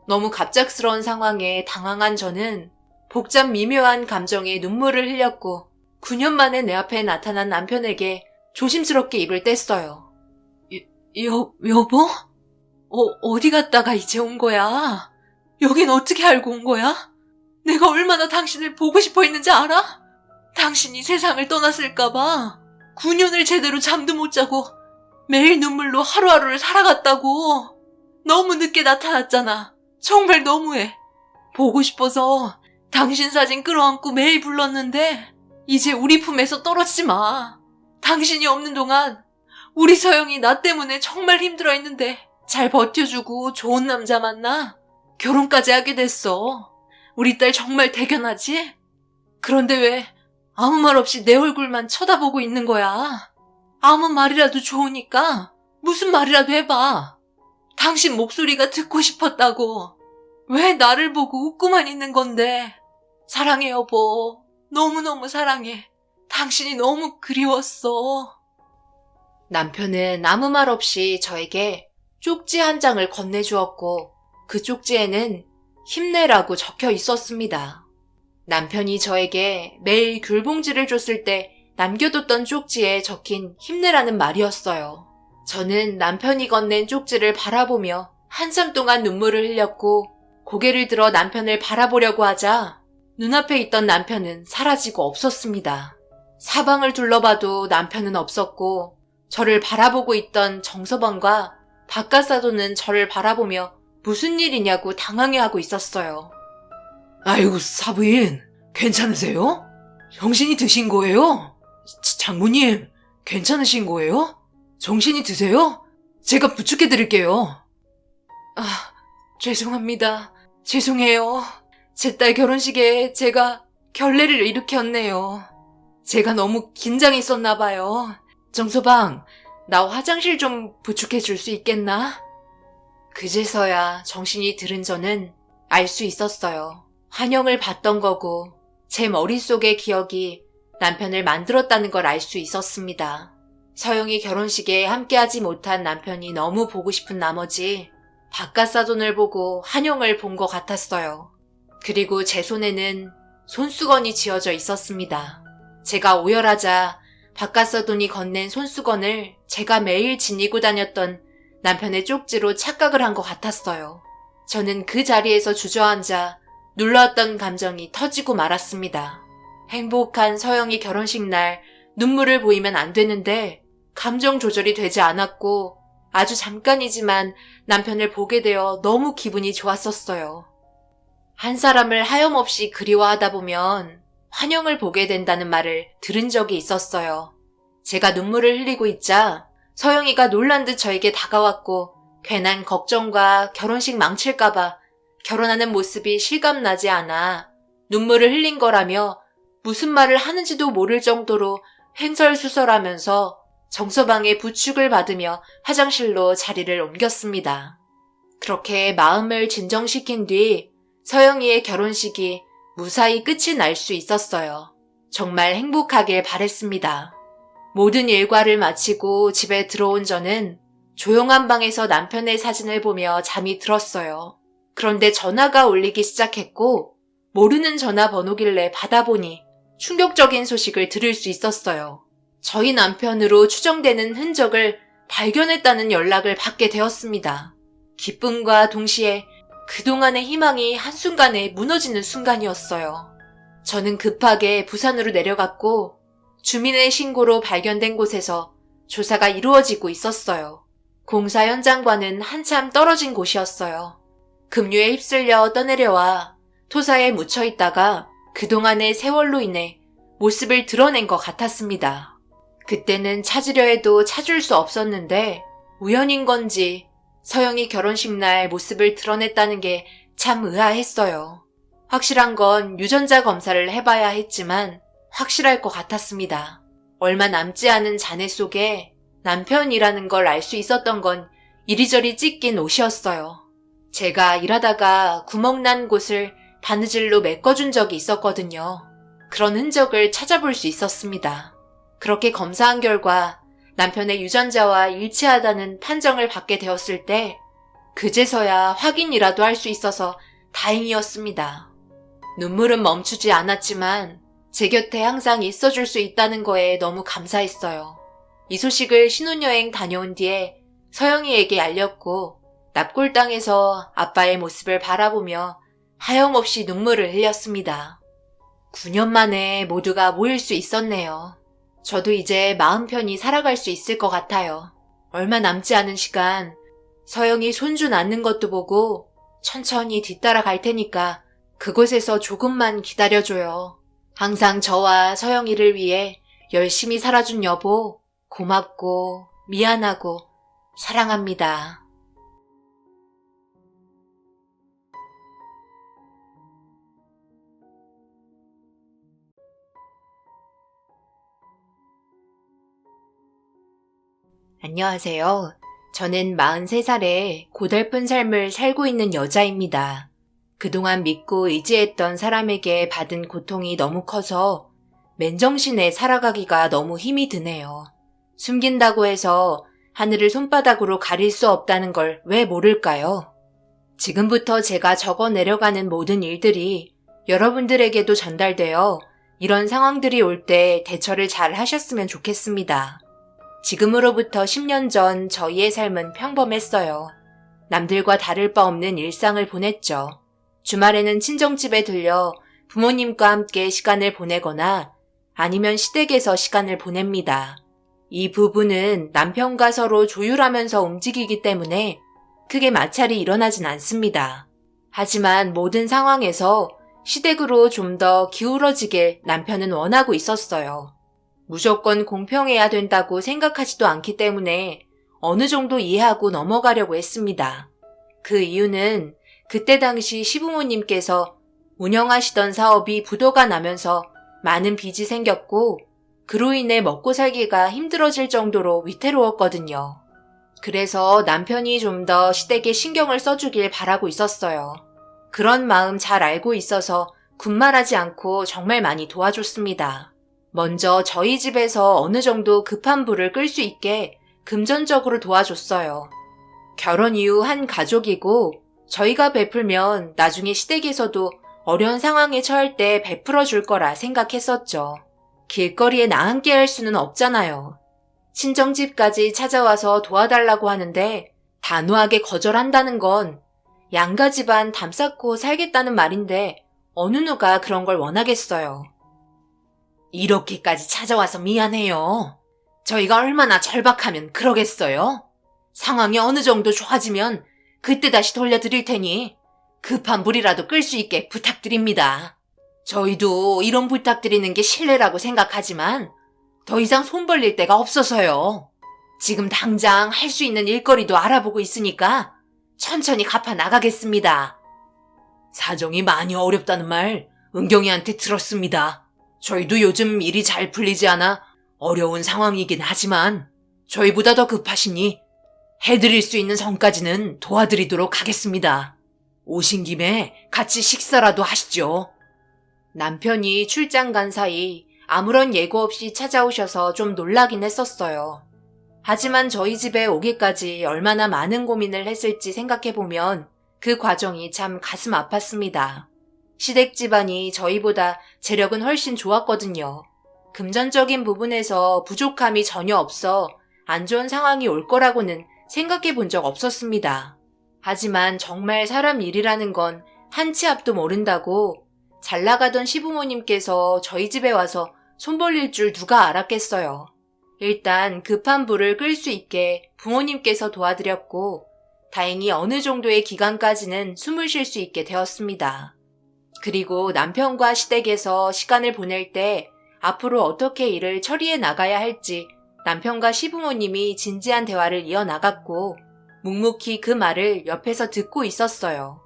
너무 갑작스러운 상황에 당황한 저는 복잡 미묘한 감정에 눈물을 흘렸고 9년 만에 내 앞에 나타난 남편에게 조심스럽게 입을 뗐어요. 여보? 어디 갔다가 이제 온 거야? 여긴 어떻게 알고 온 거야? 내가 얼마나 당신을 보고 싶어 했는지 알아? 당신이 세상을 떠났을까봐 9년을 제대로 잠도 못 자고 매일 눈물로 하루하루를 살아갔다고. 너무 늦게 나타났잖아. 정말 너무해. 보고 싶어서 당신 사진 끌어안고 매일 불렀는데 이제 우리 품에서 떨어지지 마. 당신이 없는 동안 우리 서영이 나 때문에 정말 힘들어했는데 잘 버텨주고 좋은 남자 만나 결혼까지 하게 됐어. 우리 딸 정말 대견하지? 그런데 왜 아무 말 없이 내 얼굴만 쳐다보고 있는 거야? 아무 말이라도 좋으니까 무슨 말이라도 해봐. 당신 목소리가 듣고 싶었다고. 왜 나를 보고 웃고만 있는 건데. 사랑해 여보. 너무너무 사랑해. 당신이 너무 그리웠어. 남편은 아무 말 없이 저에게 쪽지 한 장을 건네주었고 그 쪽지에는 힘내라고 적혀 있었습니다. 남편이 저에게 매일 귤봉지를 줬을 때 남겨뒀던 쪽지에 적힌 힘내라는 말이었어요. 저는 남편이 건넨 쪽지를 바라보며 한참 동안 눈물을 흘렸고 고개를 들어 남편을 바라보려고 하자 눈앞에 있던 남편은 사라지고 없었습니다. 사방을 둘러봐도 남편은 없었고 저를 바라보고 있던 정서방과 바깥사도는 저를 바라보며 무슨 일이냐고 당황해하고 있었어요. 아이고 사부인, 괜찮으세요? 정신이 드신 거예요? 장모님, 괜찮으신 거예요? 정신이 드세요? 제가 부축해드릴게요. 죄송합니다. 죄송해요. 제 딸 결혼식에 제가 결례를 일으켰네요. 제가 너무 긴장했었나 봐요. 정서방, 나 화장실 좀 부축해 줄 수 있겠나? 그제서야 정신이 들은 저는 알 수 있었어요. 환영을 받던 거고 제 머릿속의 기억이 남편을 만들었다는 걸 알 수 있었습니다. 서영이 결혼식에 함께하지 못한 남편이 너무 보고 싶은 나머지 바깥사돈을 보고 환영을 본 것 같았어요. 그리고 제 손에는 손수건이 쥐어져 있었습니다. 제가 오열하자 바깥사돈이 건넨 손수건을 제가 매일 지니고 다녔던 남편의 쪽지로 착각을 한 것 같았어요. 저는 그 자리에서 주저앉아 눌러왔던 감정이 터지고 말았습니다. 행복한 서영이 결혼식 날 눈물을 보이면 안 되는데 감정 조절이 되지 않았고 아주 잠깐이지만 남편을 보게 되어 너무 기분이 좋았었어요. 한 사람을 하염없이 그리워하다 보면 환영을 보게 된다는 말을 들은 적이 있었어요. 제가 눈물을 흘리고 있자 서영이가 놀란 듯 저에게 다가왔고 괜한 걱정과 결혼식 망칠까봐 결혼하는 모습이 실감나지 않아 눈물을 흘린 거라며 무슨 말을 하는지도 모를 정도로 횡설수설하면서 정서방의 부축을 받으며 화장실로 자리를 옮겼습니다. 그렇게 마음을 진정시킨 뒤 서영이의 결혼식이 무사히 끝이 날 수 있었어요. 정말 행복하길 바랬습니다. 모든 일과를 마치고 집에 들어온 저는 조용한 방에서 남편의 사진을 보며 잠이 들었어요. 그런데 전화가 울리기 시작했고 모르는 전화번호길래 받아보니 충격적인 소식을 들을 수 있었어요. 저희 남편으로 추정되는 흔적을 발견했다는 연락을 받게 되었습니다. 기쁨과 동시에 그동안의 희망이 한순간에 무너지는 순간이었어요. 저는 급하게 부산으로 내려갔고 주민의 신고로 발견된 곳에서 조사가 이루어지고 있었어요. 공사 현장과는 한참 떨어진 곳이었어요. 급류에 휩쓸려 떠내려와 토사에 묻혀 있다가 그동안의 세월로 인해 모습을 드러낸 것 같았습니다. 그때는 찾으려 해도 찾을 수 없었는데 우연인 건지 서영이 결혼식 날 모습을 드러냈다는 게 참 의아했어요. 확실한 건 유전자 검사를 해봐야 했지만 확실할 것 같았습니다. 얼마 남지 않은 잔해 속에 남편이라는 걸 알 수 있었던 건 이리저리 찢긴 옷이었어요. 제가 일하다가 구멍난 곳을 바느질로 메꿔준 적이 있었거든요. 그런 흔적을 찾아볼 수 있었습니다. 그렇게 검사한 결과 남편의 유전자와 일치하다는 판정을 받게 되었을 때 그제서야 확인이라도 할 수 있어서 다행이었습니다. 눈물은 멈추지 않았지만 제 곁에 항상 있어줄 수 있다는 거에 너무 감사했어요. 이 소식을 신혼여행 다녀온 뒤에 서영이에게 알렸고 납골당에서 아빠의 모습을 바라보며 하염없이 눈물을 흘렸습니다. 9년 만에 모두가 모일 수 있었네요. 저도 이제 마음 편히 살아갈 수 있을 것 같아요. 얼마 남지 않은 시간 서영이 손주 낳는 것도 보고 천천히 뒤따라 갈 테니까 그곳에서 조금만 기다려줘요. 항상 저와 서영이를 위해 열심히 살아준 여보, 고맙고 미안하고 사랑합니다. 안녕하세요. 저는 43살에 고달픈 삶을 살고 있는 여자입니다. 그동안 믿고 의지했던 사람에게 받은 고통이 너무 커서 맨정신에 살아가기가 너무 힘이 드네요. 숨긴다고 해서 하늘을 손바닥으로 가릴 수 없다는 걸 왜 모를까요? 지금부터 제가 적어 내려가는 모든 일들이 여러분들에게도 전달되어 이런 상황들이 올 때 대처를 잘 하셨으면 좋겠습니다. 지금으로부터 10년 전 저희의 삶은 평범했어요. 남들과 다를 바 없는 일상을 보냈죠. 주말에는 친정집에 들려 부모님과 함께 시간을 보내거나 아니면 시댁에서 시간을 보냅니다. 이 부부는 남편과 서로 조율하면서 움직이기 때문에 크게 마찰이 일어나진 않습니다. 하지만 모든 상황에서 시댁으로 좀 더 기울어지길 남편은 원하고 있었어요. 무조건 공평해야 된다고 생각하지도 않기 때문에 어느 정도 이해하고 넘어가려고 했습니다. 그 이유는 그때 당시 시부모님께서 운영하시던 사업이 부도가 나면서 많은 빚이 생겼고 그로 인해 먹고 살기가 힘들어질 정도로 위태로웠거든요. 그래서 남편이 좀 더 시댁에 신경을 써주길 바라고 있었어요. 그런 마음 잘 알고 있어서 군말하지 않고 정말 많이 도와줬습니다. 먼저 저희 집에서 어느 정도 급한 불을 끌 수 있게 금전적으로 도와줬어요. 결혼 이후 한 가족이고 저희가 베풀면 나중에 시댁에서도 어려운 상황에 처할 때 베풀어 줄 거라 생각했었죠. 길거리에 나앉게 할 수는 없잖아요. 친정집까지 찾아와서 도와달라고 하는데 단호하게 거절한다는 건 양가 집안 담 쌓고 살겠다는 말인데 어느 누가 그런 걸 원하겠어요. 이렇게까지 찾아와서 미안해요. 저희가 얼마나 절박하면 그러겠어요? 상황이 어느 정도 좋아지면 그때 다시 돌려드릴 테니 급한 불이라도 끌 수 있게 부탁드립니다. 저희도 이런 부탁드리는 게 신뢰라고 생각하지만 더 이상 손 벌릴 데가 없어서요. 지금 당장 할 수 있는 일거리도 알아보고 있으니까 천천히 갚아 나가겠습니다. 사정이 많이 어렵다는 말 은경이한테 들었습니다. 저희도 요즘 일이 잘 풀리지 않아 어려운 상황이긴 하지만 저희보다 더 급하시니 해드릴 수 있는 선까지는 도와드리도록 하겠습니다. 오신 김에 같이 식사라도 하시죠. 남편이 출장 간 사이 아무런 예고 없이 찾아오셔서 좀 놀라긴 했었어요. 하지만 저희 집에 오기까지 얼마나 많은 고민을 했을지 생각해보면 그 과정이 참 가슴 아팠습니다. 시댁 집안이 저희보다 재력은 훨씬 좋았거든요. 금전적인 부분에서 부족함이 전혀 없어 안 좋은 상황이 올 거라고는 생각해 본 적 없었습니다. 하지만 정말 사람 일이라는 건 한 치 앞도 모른다고 잘 나가던 시부모님께서 저희 집에 와서 손 벌릴 줄 누가 알았겠어요. 일단 급한 불을 끌 수 있게 부모님께서 도와드렸고 다행히 어느 정도의 기간까지는 숨을 쉴 수 있게 되었습니다. 그리고 남편과 시댁에서 시간을 보낼 때 앞으로 어떻게 일을 처리해 나가야 할지 남편과 시부모님이 진지한 대화를 이어나갔고 묵묵히 그 말을 옆에서 듣고 있었어요.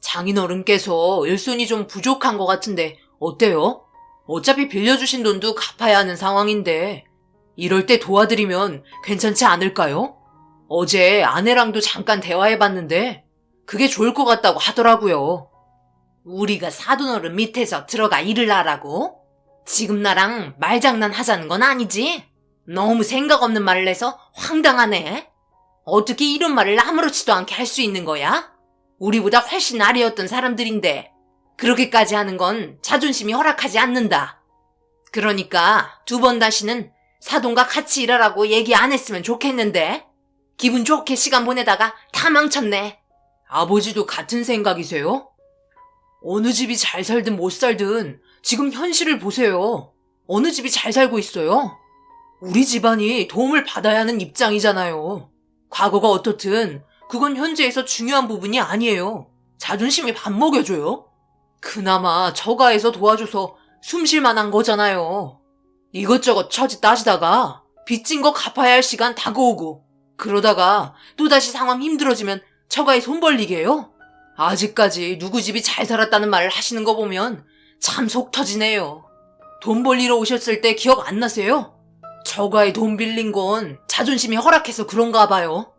장인어른께서 일손이 좀 부족한 것 같은데 어때요? 어차피 빌려주신 돈도 갚아야 하는 상황인데 이럴 때 도와드리면 괜찮지 않을까요? 어제 아내랑도 잠깐 대화해봤는데 그게 좋을 것 같다고 하더라고요. 우리가 사돈어른 밑에서 들어가 일을 하라고? 지금 나랑 말장난 하자는 건 아니지? 너무 생각 없는 말을 해서 황당하네. 어떻게 이런 말을 아무렇지도 않게 할 수 있는 거야? 우리보다 훨씬 아래였던 사람들인데 그렇게까지 하는 건 자존심이 허락하지 않는다. 그러니까 2번 다시는 사돈과 같이 일하라고 얘기 안 했으면 좋겠는데. 기분 좋게 시간 보내다가 다 망쳤네. 아버지도 같은 생각이세요? 어느 집이 잘 살든 못 살든 지금 현실을 보세요. 어느 집이 잘 살고 있어요? 우리 집안이 도움을 받아야 하는 입장이잖아요. 과거가 어떻든 그건 현재에서 중요한 부분이 아니에요. 자존심이 밥 먹여줘요? 그나마 저가에서 도와줘서 숨 쉴 만한 거잖아요. 이것저것 처지 따지다가 빚진 거 갚아야 할 시간 다가오고 그러다가 또다시 상황 힘들어지면 처가에 손 벌리게 해요? 아직까지 누구 집이 잘 살았다는 말을 하시는 거 보면 참 속 터지네요. 돈 벌리러 오셨을 때 기억 안 나세요? 처가에 돈 빌린 건 자존심이 허락해서 그런가 봐요.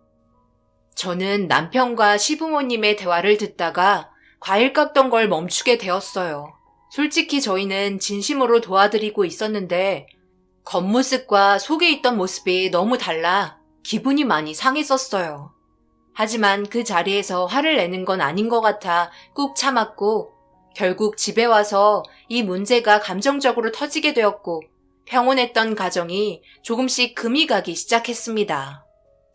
저는 남편과 시부모님의 대화를 듣다가 과일 깎던 걸 멈추게 되었어요. 솔직히 저희는 진심으로 도와드리고 있었는데 겉모습과 속에 있던 모습이 너무 달라 기분이 많이 상했었어요. 하지만 그 자리에서 화를 내는 건 아닌 것 같아 꾹 참았고 결국 집에 와서 이 문제가 감정적으로 터지게 되었고 평온했던 가정이 조금씩 금이 가기 시작했습니다.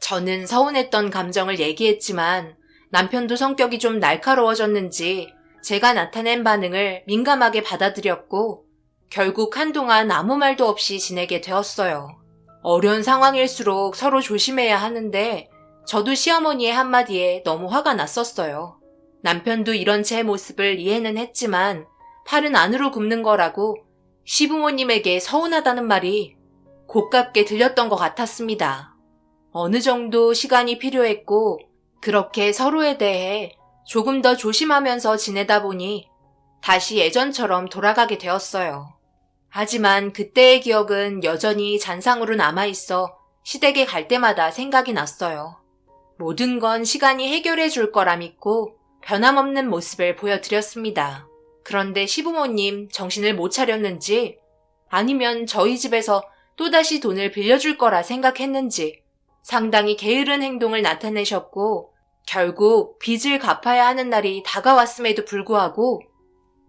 저는 서운했던 감정을 얘기했지만 남편도 성격이 좀 날카로워졌는지 제가 나타낸 반응을 민감하게 받아들였고 결국 한동안 아무 말도 없이 지내게 되었어요. 어려운 상황일수록 서로 조심해야 하는데 저도 시어머니의 한마디에 너무 화가 났었어요. 남편도 이런 제 모습을 이해는 했지만 팔은 안으로 굽는 거라고 시부모님에게 서운하다는 말이 고깝게 들렸던 것 같았습니다. 어느 정도 시간이 필요했고 그렇게 서로에 대해 조금 더 조심하면서 지내다 보니 다시 예전처럼 돌아가게 되었어요. 하지만 그때의 기억은 여전히 잔상으로 남아있어 시댁에 갈 때마다 생각이 났어요. 모든 건 시간이 해결해 줄 거라 믿고 변함없는 모습을 보여드렸습니다. 그런데 시부모님 정신을 못 차렸는지 아니면 저희 집에서 또다시 돈을 빌려줄 거라 생각했는지 상당히 게으른 행동을 나타내셨고 결국 빚을 갚아야 하는 날이 다가왔음에도 불구하고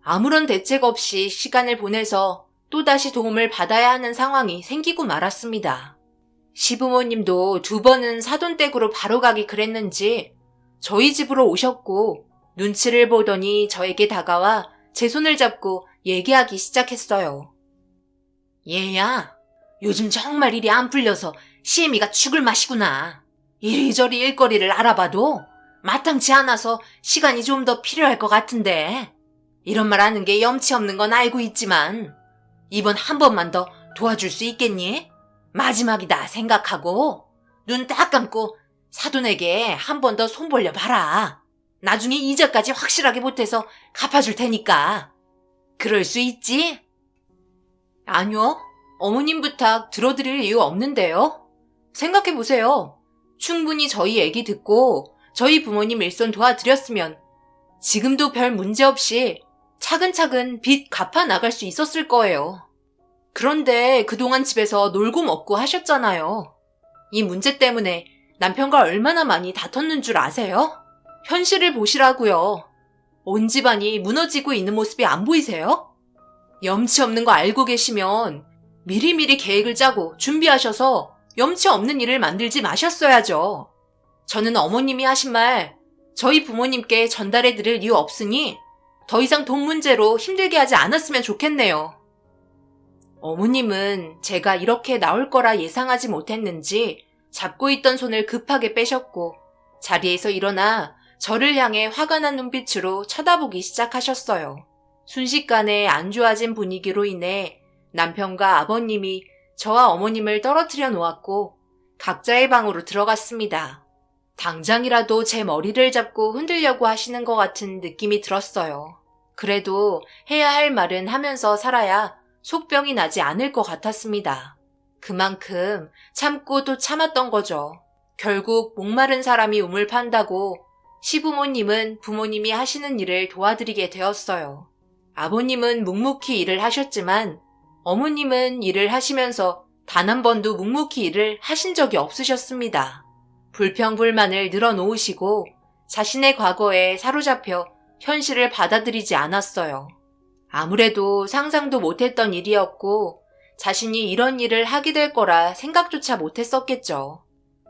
아무런 대책 없이 시간을 보내서 또다시 도움을 받아야 하는 상황이 생기고 말았습니다. 시부모님도 2번은 사돈댁으로 바로 가기 그랬는지 저희 집으로 오셨고 눈치를 보더니 저에게 다가와 제 손을 잡고 얘기하기 시작했어요. 얘야, 요즘 정말 일이 안 풀려서 시애미가 죽을 맛이구나. 이리저리 일거리를 알아봐도 마땅치 않아서 시간이 좀 더 필요할 것 같은데 이런 말 하는 게 염치 없는 건 알고 있지만 이번 한 번만 더 도와줄 수 있겠니? 마지막이다 생각하고 눈 딱 감고 사돈에게 한 번 더 손 벌려 봐라. 나중에 이자까지 확실하게 보태서 갚아줄 테니까. 그럴 수 있지? 아니요. 어머님 부탁 들어드릴 이유 없는데요. 생각해보세요. 충분히 저희 얘기 듣고 저희 부모님 일손 도와드렸으면 지금도 별 문제 없이 차근차근 빚 갚아 나갈 수 있었을 거예요. 그런데 그동안 집에서 놀고 먹고 하셨잖아요. 이 문제 때문에 남편과 얼마나 많이 다퉜는 줄 아세요? 현실을 보시라고요. 온 집안이 무너지고 있는 모습이 안 보이세요? 염치 없는 거 알고 계시면 미리미리 계획을 짜고 준비하셔서 염치 없는 일을 만들지 마셨어야죠. 저는 어머님이 하신 말 저희 부모님께 전달해 드릴 이유 없으니 더 이상 돈 문제로 힘들게 하지 않았으면 좋겠네요. 어머님은 제가 이렇게 나올 거라 예상하지 못했는지 잡고 있던 손을 급하게 빼셨고 자리에서 일어나 저를 향해 화가 난 눈빛으로 쳐다보기 시작하셨어요. 순식간에 안 좋아진 분위기로 인해 남편과 아버님이 저와 어머님을 떨어뜨려 놓았고 각자의 방으로 들어갔습니다. 당장이라도 제 머리를 잡고 흔들려고 하시는 것 같은 느낌이 들었어요. 그래도 해야 할 말은 하면서 살아야 속병이 나지 않을 것 같았습니다. 그만큼 참고 또 참았던 거죠. 결국 목마른 사람이 우물 판다고 시부모님은 부모님이 하시는 일을 도와드리게 되었어요. 아버님은 묵묵히 일을 하셨지만 어머님은 일을 하시면서 단 한 번도 묵묵히 일을 하신 적이 없으셨습니다. 불평불만을 늘어놓으시고 자신의 과거에 사로잡혀 현실을 받아들이지 않았어요. 아무래도 상상도 못했던 일이었고 자신이 이런 일을 하게 될 거라 생각조차 못했었겠죠.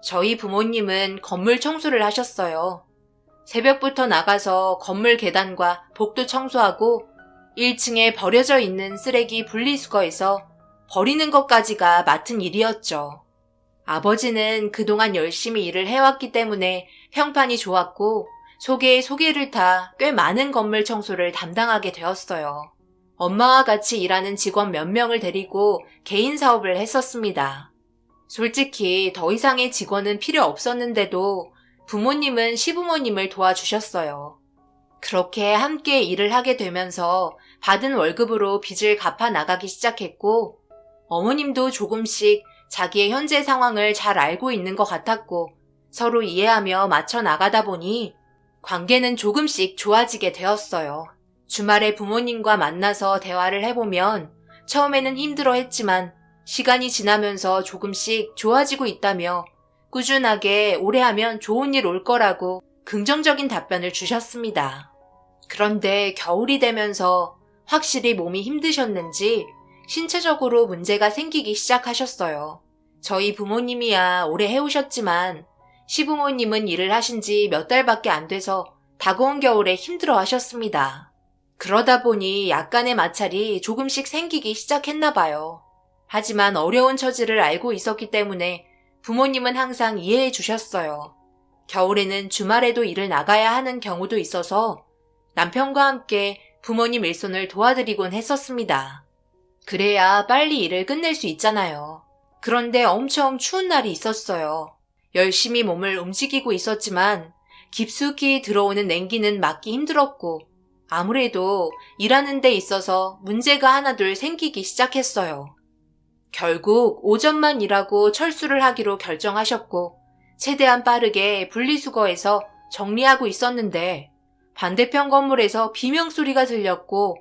저희 부모님은 건물 청소를 하셨어요. 새벽부터 나가서 건물 계단과 복도 청소하고 1층에 버려져 있는 쓰레기 분리수거에서 버리는 것까지가 맡은 일이었죠. 아버지는 그동안 열심히 일을 해왔기 때문에 평판이 좋았고 소개에 소개를 타 꽤 많은 건물 청소를 담당하게 되었어요. 엄마와 같이 일하는 직원 몇 명을 데리고 개인 사업을 했었습니다. 솔직히 더 이상의 직원은 필요 없었는데도 부모님은 시부모님을 도와주셨어요. 그렇게 함께 일을 하게 되면서 받은 월급으로 빚을 갚아 나가기 시작했고 어머님도 조금씩 자기의 현재 상황을 잘 알고 있는 것 같았고 서로 이해하며 맞춰 나가다 보니 관계는 조금씩 좋아지게 되었어요. 주말에 부모님과 만나서 대화를 해보면 처음에는 힘들어했지만 시간이 지나면서 조금씩 좋아지고 있다며 꾸준하게 오래 하면 좋은 일 올 거라고 긍정적인 답변을 주셨습니다. 그런데 겨울이 되면서 확실히 몸이 힘드셨는지 신체적으로 문제가 생기기 시작하셨어요. 저희 부모님이야 오래 해오셨지만 시부모님은 일을 하신 지 몇 달밖에 안 돼서 다가온 겨울에 힘들어 하셨습니다. 그러다 보니 약간의 마찰이 조금씩 생기기 시작했나 봐요. 하지만 어려운 처지를 알고 있었기 때문에 부모님은 항상 이해해 주셨어요. 겨울에는 주말에도 일을 나가야 하는 경우도 있어서 남편과 함께 부모님 일손을 도와드리곤 했었습니다. 그래야 빨리 일을 끝낼 수 있잖아요. 그런데 엄청 추운 날이 있었어요. 열심히 몸을 움직이고 있었지만 깊숙이 들어오는 냉기는 막기 힘들었고 아무래도 일하는 데 있어서 문제가 하나둘 생기기 시작했어요. 결국 오전만 일하고 철수를 하기로 결정하셨고 최대한 빠르게 분리수거해서 정리하고 있었는데 반대편 건물에서 비명소리가 들렸고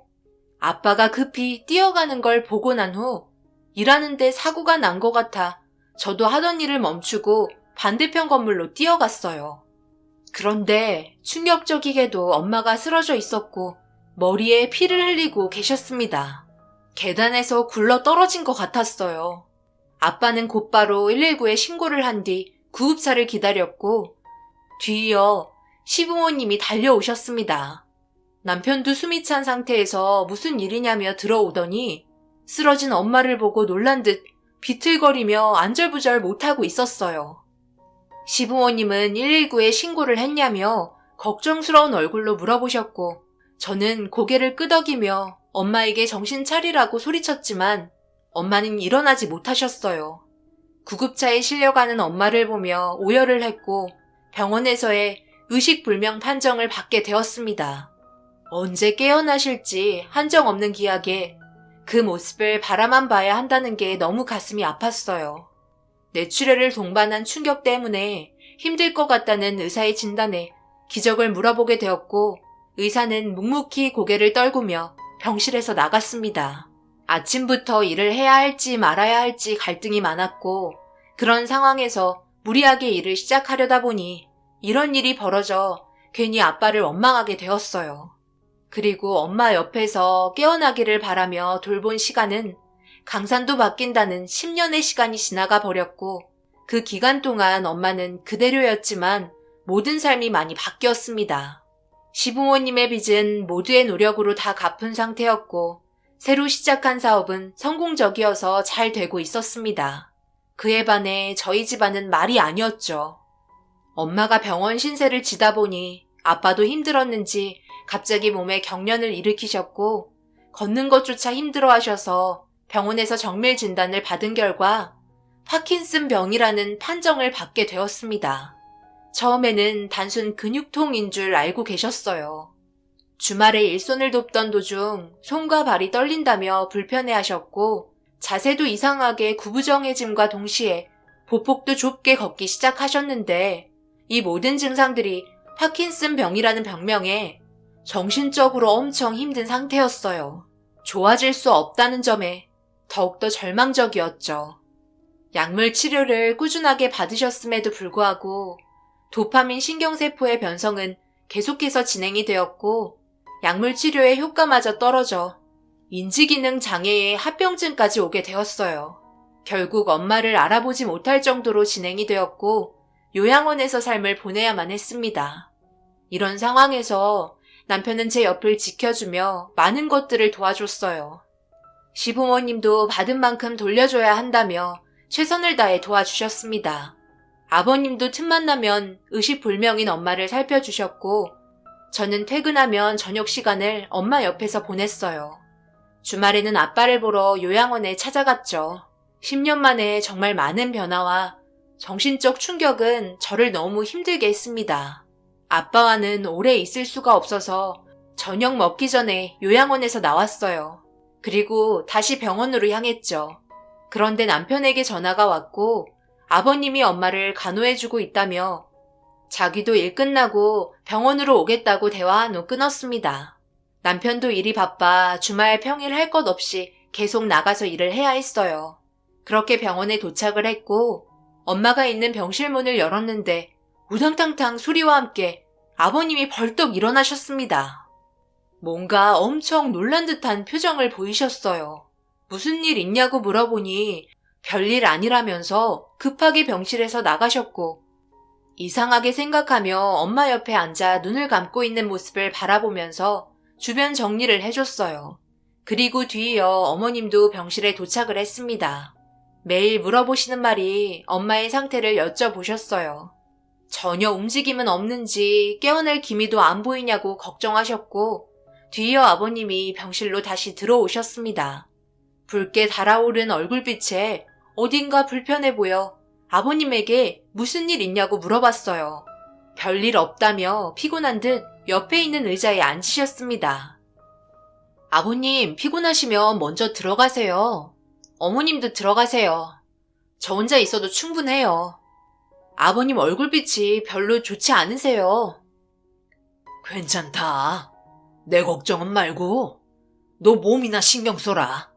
아빠가 급히 뛰어가는 걸 보고 난 후 일하는데 사고가 난 것 같아 저도 하던 일을 멈추고 반대편 건물로 뛰어갔어요. 그런데 충격적이게도 엄마가 쓰러져 있었고 머리에 피를 흘리고 계셨습니다. 계단에서 굴러 떨어진 것 같았어요. 아빠는 곧바로 119에 신고를 한 뒤 구급차를 기다렸고 뒤이어 시부모님이 달려오셨습니다. 남편도 숨이 찬 상태에서 무슨 일이냐며 들어오더니 쓰러진 엄마를 보고 놀란 듯 비틀거리며 안절부절 못하고 있었어요. 시부모님은 119에 신고를 했냐며 걱정스러운 얼굴로 물어보셨고 저는 고개를 끄덕이며 엄마에게 정신 차리라고 소리쳤지만 엄마는 일어나지 못하셨어요. 구급차에 실려가는 엄마를 보며 오열을 했고 병원에서의 의식불명 판정을 받게 되었습니다. 언제 깨어나실지 한정없는 기약에 그 모습을 바라만 봐야 한다는 게 너무 가슴이 아팠어요. 뇌출혈을 동반한 충격 때문에 힘들 것 같다는 의사의 진단에 기적을 물어보게 되었고 의사는 묵묵히 고개를 떨구며 병실에서 나갔습니다. 아침부터 일을 해야 할지 말아야 할지 갈등이 많았고 그런 상황에서 무리하게 일을 시작하려다 보니 이런 일이 벌어져 괜히 아빠를 원망하게 되었어요. 그리고 엄마 옆에서 깨어나기를 바라며 돌본 시간은 강산도 바뀐다는 10년의 시간이 지나가 버렸고 그 기간 동안 엄마는 그대로였지만 모든 삶이 많이 바뀌었습니다. 시부모님의 빚은 모두의 노력으로 다 갚은 상태였고 새로 시작한 사업은 성공적이어서 잘 되고 있었습니다. 그에 반해 저희 집안은 말이 아니었죠. 엄마가 병원 신세를 지다 보니 아빠도 힘들었는지 갑자기 몸에 경련을 일으키셨고 걷는 것조차 힘들어하셔서 병원에서 정밀 진단을 받은 결과 파킨슨 병이라는 판정을 받게 되었습니다. 처음에는 단순 근육통인 줄 알고 계셨어요. 주말에 일손을 돕던 도중 손과 발이 떨린다며 불편해하셨고 자세도 이상하게 구부정해짐과 동시에 보폭도 좁게 걷기 시작하셨는데 이 모든 증상들이 파킨슨 병이라는 병명에 정신적으로 엄청 힘든 상태였어요. 좋아질 수 없다는 점에 더욱더 절망적이었죠. 약물 치료를 꾸준하게 받으셨음에도 불구하고 도파민 신경세포의 변성은 계속해서 진행이 되었고 약물 치료의 효과마저 떨어져 인지기능 장애의 합병증까지 오게 되었어요. 결국 엄마를 알아보지 못할 정도로 진행이 되었고 요양원에서 삶을 보내야만 했습니다. 이런 상황에서 남편은 제 옆을 지켜주며 많은 것들을 도와줬어요. 시부모님도 받은 만큼 돌려줘야 한다며 최선을 다해 도와주셨습니다. 아버님도 틈만 나면 의식불명인 엄마를 살펴주셨고 저는 퇴근하면 저녁 시간을 엄마 옆에서 보냈어요. 주말에는 아빠를 보러 요양원에 찾아갔죠. 10년 만에 정말 많은 변화와 정신적 충격은 저를 너무 힘들게 했습니다. 아빠와는 오래 있을 수가 없어서 저녁 먹기 전에 요양원에서 나왔어요. 그리고 다시 병원으로 향했죠. 그런데 남편에게 전화가 왔고 아버님이 엄마를 간호해주고 있다며 자기도 일 끝나고 병원으로 오겠다고 대화한 후 끊었습니다. 남편도 일이 바빠 주말 평일 할 것 없이 계속 나가서 일을 해야 했어요. 그렇게 병원에 도착을 했고 엄마가 있는 병실 문을 열었는데 우당탕탕 소리와 함께 아버님이 벌떡 일어나셨습니다. 뭔가 엄청 놀란 듯한 표정을 보이셨어요. 무슨 일 있냐고 물어보니 별일 아니라면서 급하게 병실에서 나가셨고 이상하게 생각하며 엄마 옆에 앉아 눈을 감고 있는 모습을 바라보면서 주변 정리를 해줬어요. 그리고 뒤이어 어머님도 병실에 도착을 했습니다. 매일 물어보시는 말이 엄마의 상태를 여쭤보셨어요. 전혀 움직임은 없는지 깨어날 기미도 안 보이냐고 걱정하셨고 뒤이어 아버님이 병실로 다시 들어오셨습니다. 붉게 달아오른 얼굴빛에 어딘가 불편해 보여 아버님에게 무슨 일 있냐고 물어봤어요. 별일 없다며 피곤한 듯 옆에 있는 의자에 앉으셨습니다. 아버님, 피곤하시면 먼저 들어가세요. 어머님도 들어가세요. 저 혼자 있어도 충분해요. 아버님 얼굴빛이 별로 좋지 않으세요. 괜찮다. 내 걱정은 말고 너 몸이나 신경 써라.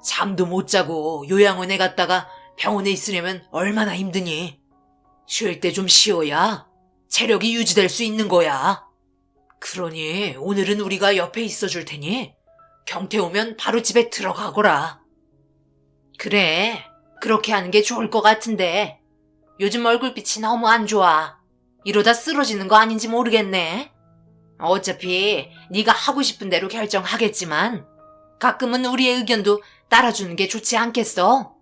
잠도 못 자고 요양원에 갔다가 병원에 있으려면 얼마나 힘드니? 쉴 때 좀 쉬어야 체력이 유지될 수 있는 거야. 그러니 오늘은 우리가 옆에 있어줄 테니 경태 오면 바로 집에 들어가거라. 그래, 그렇게 하는 게 좋을 것 같은데 요즘 얼굴빛이 너무 안 좋아. 이러다 쓰러지는 거 아닌지 모르겠네. 어차피 네가 하고 싶은 대로 결정하겠지만 가끔은 우리의 의견도 따라주는 게 좋지 않겠어?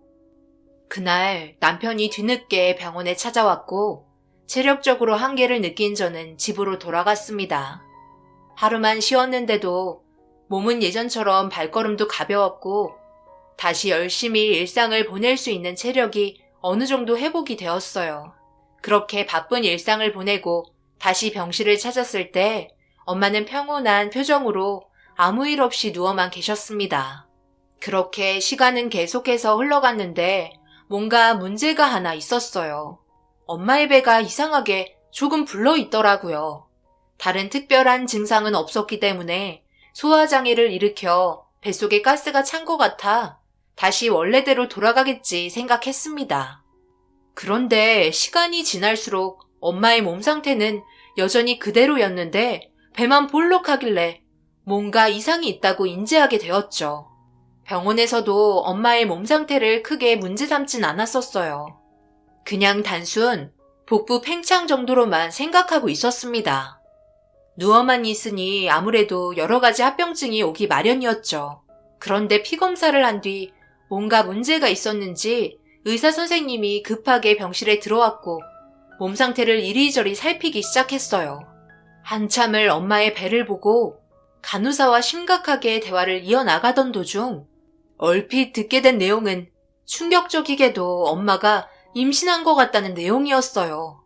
그날 남편이 뒤늦게 병원에 찾아왔고 체력적으로 한계를 느낀 저는 집으로 돌아갔습니다. 하루만 쉬었는데도 몸은 예전처럼 발걸음도 가벼웠고 다시 열심히 일상을 보낼 수 있는 체력이 어느 정도 회복이 되었어요. 그렇게 바쁜 일상을 보내고 다시 병실을 찾았을 때 엄마는 평온한 표정으로 아무 일 없이 누워만 계셨습니다. 그렇게 시간은 계속해서 흘러갔는데 뭔가 문제가 하나 있었어요. 엄마의 배가 이상하게 조금 불러있더라고요. 다른 특별한 증상은 없었기 때문에 소화장애를 일으켜 뱃속에 가스가 찬 것 같아 다시 원래대로 돌아가겠지 생각했습니다. 그런데 시간이 지날수록 엄마의 몸 상태는 여전히 그대로였는데 배만 볼록하길래 뭔가 이상이 있다고 인지하게 되었죠. 병원에서도 엄마의 몸 상태를 크게 문제 삼진 않았었어요. 그냥 단순 복부 팽창 정도로만 생각하고 있었습니다. 누워만 있으니 아무래도 여러 가지 합병증이 오기 마련이었죠. 그런데 피검사를 한 뒤 뭔가 문제가 있었는지 의사 선생님이 급하게 병실에 들어왔고 몸 상태를 이리저리 살피기 시작했어요. 한참을 엄마의 배를 보고 간호사와 심각하게 대화를 이어나가던 도중 얼핏 듣게 된 내용은 충격적이게도 엄마가 임신한 것 같다는 내용이었어요.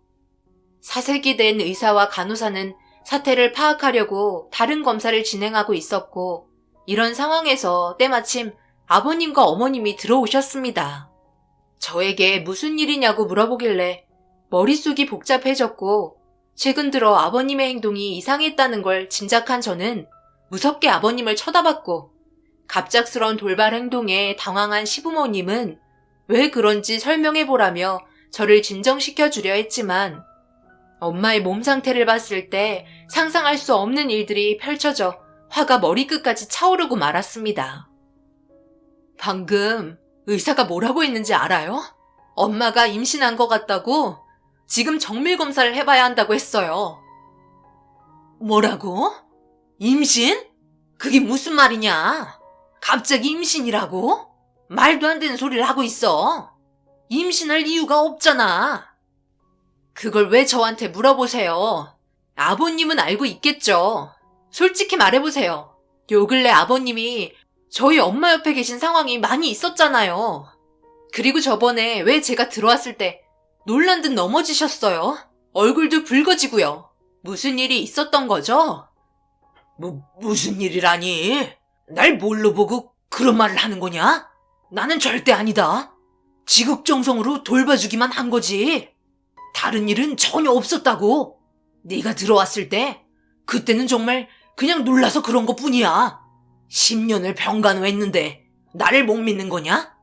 사색이 된 의사와 간호사는 사태를 파악하려고 다른 검사를 진행하고 있었고 이런 상황에서 때마침 아버님과 어머님이 들어오셨습니다. 저에게 무슨 일이냐고 물어보길래 머릿속이 복잡해졌고 최근 들어 아버님의 행동이 이상했다는 걸 짐작한 저는 무섭게 아버님을 쳐다봤고 갑작스러운 돌발 행동에 당황한 시부모님은 왜 그런지 설명해보라며 저를 진정시켜 주려 했지만 엄마의 몸 상태를 봤을 때 상상할 수 없는 일들이 펼쳐져 화가 머리끝까지 차오르고 말았습니다. 방금 의사가 뭐라고 했는지 알아요? 엄마가 임신한 것 같다고 지금 정밀검사를 해봐야 한다고 했어요. 뭐라고? 임신? 그게 무슨 말이냐? 갑자기 임신이라고? 말도 안 되는 소리를 하고 있어. 임신할 이유가 없잖아. 그걸 왜 저한테 물어보세요? 아버님은 알고 있겠죠. 솔직히 말해보세요. 요 근래 아버님이 저희 엄마 옆에 계신 상황이 많이 있었잖아요. 그리고 저번에 왜 제가 들어왔을 때 놀란 듯 넘어지셨어요? 얼굴도 붉어지고요. 무슨 일이 있었던 거죠? 무슨 일이라니? 날 뭘로 보고 그런 말을 하는 거냐? 나는 절대 아니다. 지극정성으로 돌봐주기만 한 거지. 다른 일은 전혀 없었다고. 네가 들어왔을 때 그때는 정말 그냥 놀라서 그런 것뿐이야. 10년을 병간호했는데 나를 못 믿는 거냐?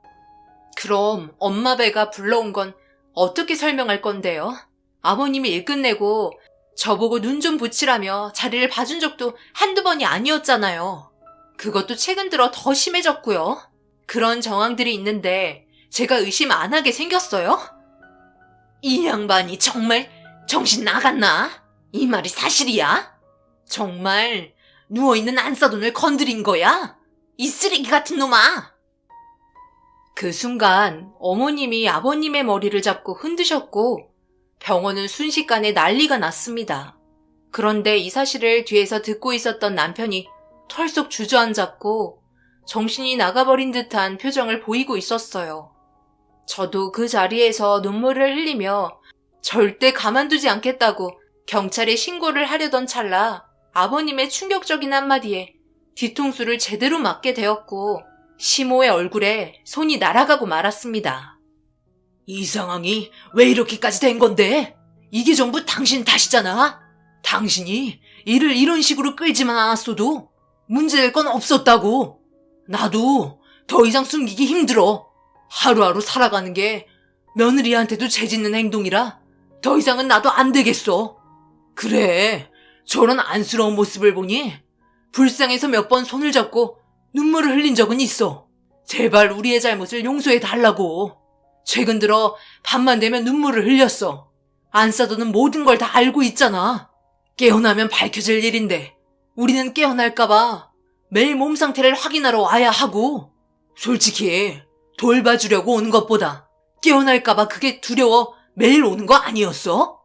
그럼 엄마 배가 불러온 건 어떻게 설명할 건데요? 아버님이 일 끝내고 저보고 눈 좀 붙이라며 자리를 봐준 적도 한두 번이 아니었잖아요. 그것도 최근 들어 더 심해졌고요. 그런 정황들이 있는데 제가 의심 안 하게 생겼어요? 이 양반이 정말 정신 나갔나? 이 말이 사실이야? 정말 누워있는 안사돈을 건드린 거야? 이 쓰레기 같은 놈아! 그 순간 어머님이 아버님의 머리를 잡고 흔드셨고 병원은 순식간에 난리가 났습니다. 그런데 이 사실을 뒤에서 듣고 있었던 남편이 털썩 주저앉았고 정신이 나가버린 듯한 표정을 보이고 있었어요. 저도 그 자리에서 눈물을 흘리며 절대 가만두지 않겠다고 경찰에 신고를 하려던 찰나 아버님의 충격적인 한마디에 뒤통수를 제대로 맞게 되었고 시모의 얼굴에 손이 날아가고 말았습니다. 이 상황이 왜 이렇게까지 된 건데? 이게 전부 당신 탓이잖아. 당신이 일을 이런 식으로 끌지만 않았어도 문제될 건 없었다고. 나도 더 이상 숨기기 힘들어. 하루하루 살아가는 게 며느리한테도 재짓는 행동이라 더 이상은 나도 안 되겠어. 그래, 저런 안쓰러운 모습을 보니 불쌍해서 몇 번 손을 잡고 눈물을 흘린 적은 있어. 제발 우리의 잘못을 용서해 달라고. 최근 들어 밤만 되면 눈물을 흘렸어. 안사도는 모든 걸 다 알고 있잖아. 깨어나면 밝혀질 일인데 우리는 깨어날까봐 매일 몸 상태를 확인하러 와야 하고, 솔직히 돌봐주려고 오는 것보다 깨어날까봐 그게 두려워 매일 오는 거 아니었어?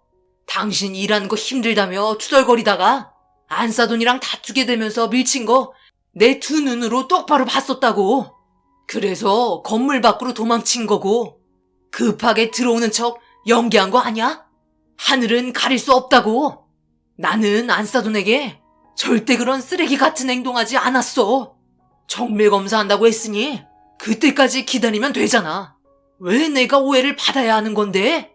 당신 일하는 거 힘들다며 투덜거리다가 안사돈이랑 다투게 되면서 밀친 거 내 두 눈으로 똑바로 봤었다고. 그래서 건물 밖으로 도망친 거고 급하게 들어오는 척 연기한 거 아니야? 하늘은 가릴 수 없다고. 나는 안사돈에게 절대 그런 쓰레기 같은 행동하지 않았어. 정밀검사한다고 했으니 그때까지 기다리면 되잖아. 왜 내가 오해를 받아야 하는 건데?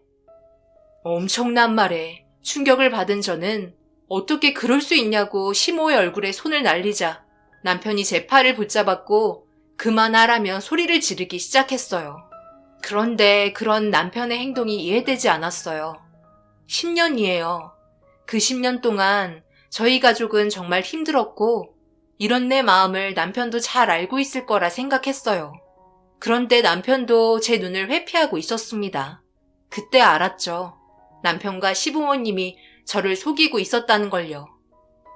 엄청난 말에 충격을 받은 저는 어떻게 그럴 수 있냐고 시모의 얼굴에 손을 날리자 남편이 제 팔을 붙잡았고 그만하라며 소리를 지르기 시작했어요. 그런데 그런 남편의 행동이 이해되지 않았어요. 10년이에요. 그 10년 동안 저희 가족은 정말 힘들었고 이런 내 마음을 남편도 잘 알고 있을 거라 생각했어요. 그런데 남편도 제 눈을 회피하고 있었습니다. 그때 알았죠. 남편과 시부모님이 저를 속이고 있었다는 걸요.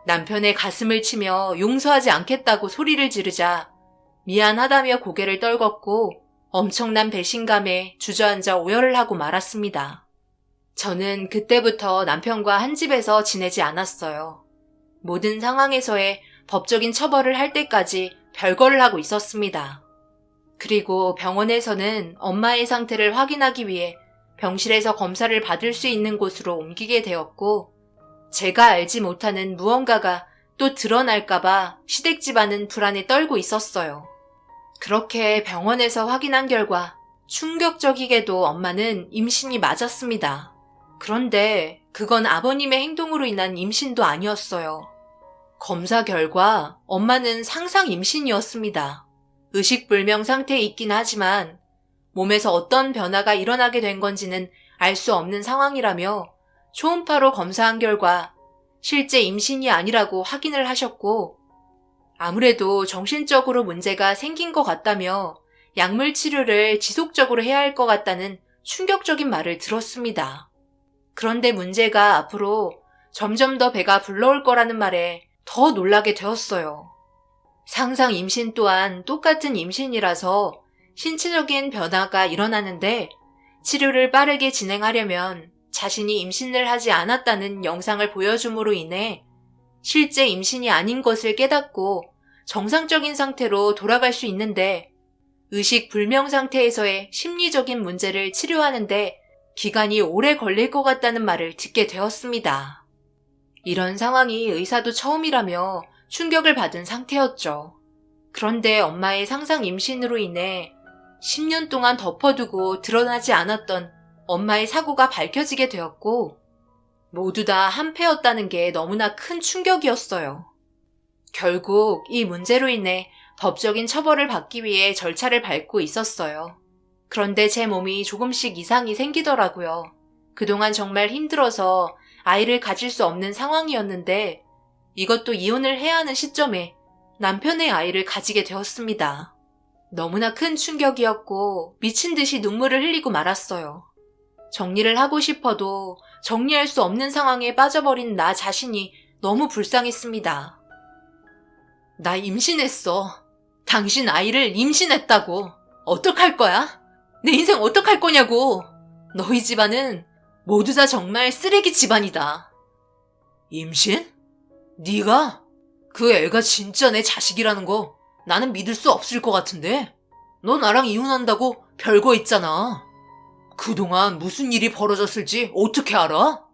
남편의 가슴을 치며 용서하지 않겠다고 소리를 지르자 미안하다며 고개를 떨궜고 엄청난 배신감에 주저앉아 오열을 하고 말았습니다. 저는 그때부터 남편과 한 집에서 지내지 않았어요. 모든 상황에서의 법적인 처벌을 할 때까지 별거를 하고 있었습니다. 그리고 병원에서는 엄마의 상태를 확인하기 위해 병실에서 검사를 받을 수 있는 곳으로 옮기게 되었고 제가 알지 못하는 무언가가 또 드러날까봐 시댁 집안은 불안에 떨고 있었어요. 그렇게 병원에서 확인한 결과 충격적이게도 엄마는 임신이 맞았습니다. 그런데 그건 아버님의 행동으로 인한 임신도 아니었어요. 검사 결과 엄마는 상상 임신이었습니다. 의식불명 상태에 있긴 하지만 몸에서 어떤 변화가 일어나게 된 건지는 알 수 없는 상황이라며 초음파로 검사한 결과 실제 임신이 아니라고 확인을 하셨고 아무래도 정신적으로 문제가 생긴 것 같다며 약물 치료를 지속적으로 해야 할 것 같다는 충격적인 말을 들었습니다. 그런데 문제가 앞으로 점점 더 배가 불러올 거라는 말에 더 놀라게 되었어요. 상상 임신 또한 똑같은 임신이라서 신체적인 변화가 일어나는데 치료를 빠르게 진행하려면 자신이 임신을 하지 않았다는 영상을 보여줌으로 인해 실제 임신이 아닌 것을 깨닫고 정상적인 상태로 돌아갈 수 있는데 의식 불명 상태에서의 심리적인 문제를 치료하는데 기간이 오래 걸릴 것 같다는 말을 듣게 되었습니다. 이런 상황이 의사도 처음이라며 충격을 받은 상태였죠. 그런데 엄마의 상상 임신으로 인해 10년 동안 덮어두고 드러나지 않았던 엄마의 사고가 밝혀지게 되었고 모두 다 한패였다는 게 너무나 큰 충격이었어요. 결국 이 문제로 인해 법적인 처벌을 받기 위해 절차를 밟고 있었어요. 그런데 제 몸이 조금씩 이상이 생기더라고요. 그동안 정말 힘들어서 아이를 가질 수 없는 상황이었는데 이것도 이혼을 해야 하는 시점에 남편의 아이를 가지게 되었습니다. 너무나 큰 충격이었고 미친 듯이 눈물을 흘리고 말았어요. 정리를 하고 싶어도 정리할 수 없는 상황에 빠져버린 나 자신이 너무 불쌍했습니다. 나 임신했어. 당신 아이를 임신했다고. 어떡할 거야? 내 인생 어떡할 거냐고. 너희 집안은 모두 다 정말 쓰레기 집안이다. 임신? 네가? 그 애가 진짜 내 자식이라는 거 나는 믿을 수 없을 것 같은데? 너 나랑 이혼한다고 별거 있잖아. 그동안 무슨 일이 벌어졌을지 어떻게 알아?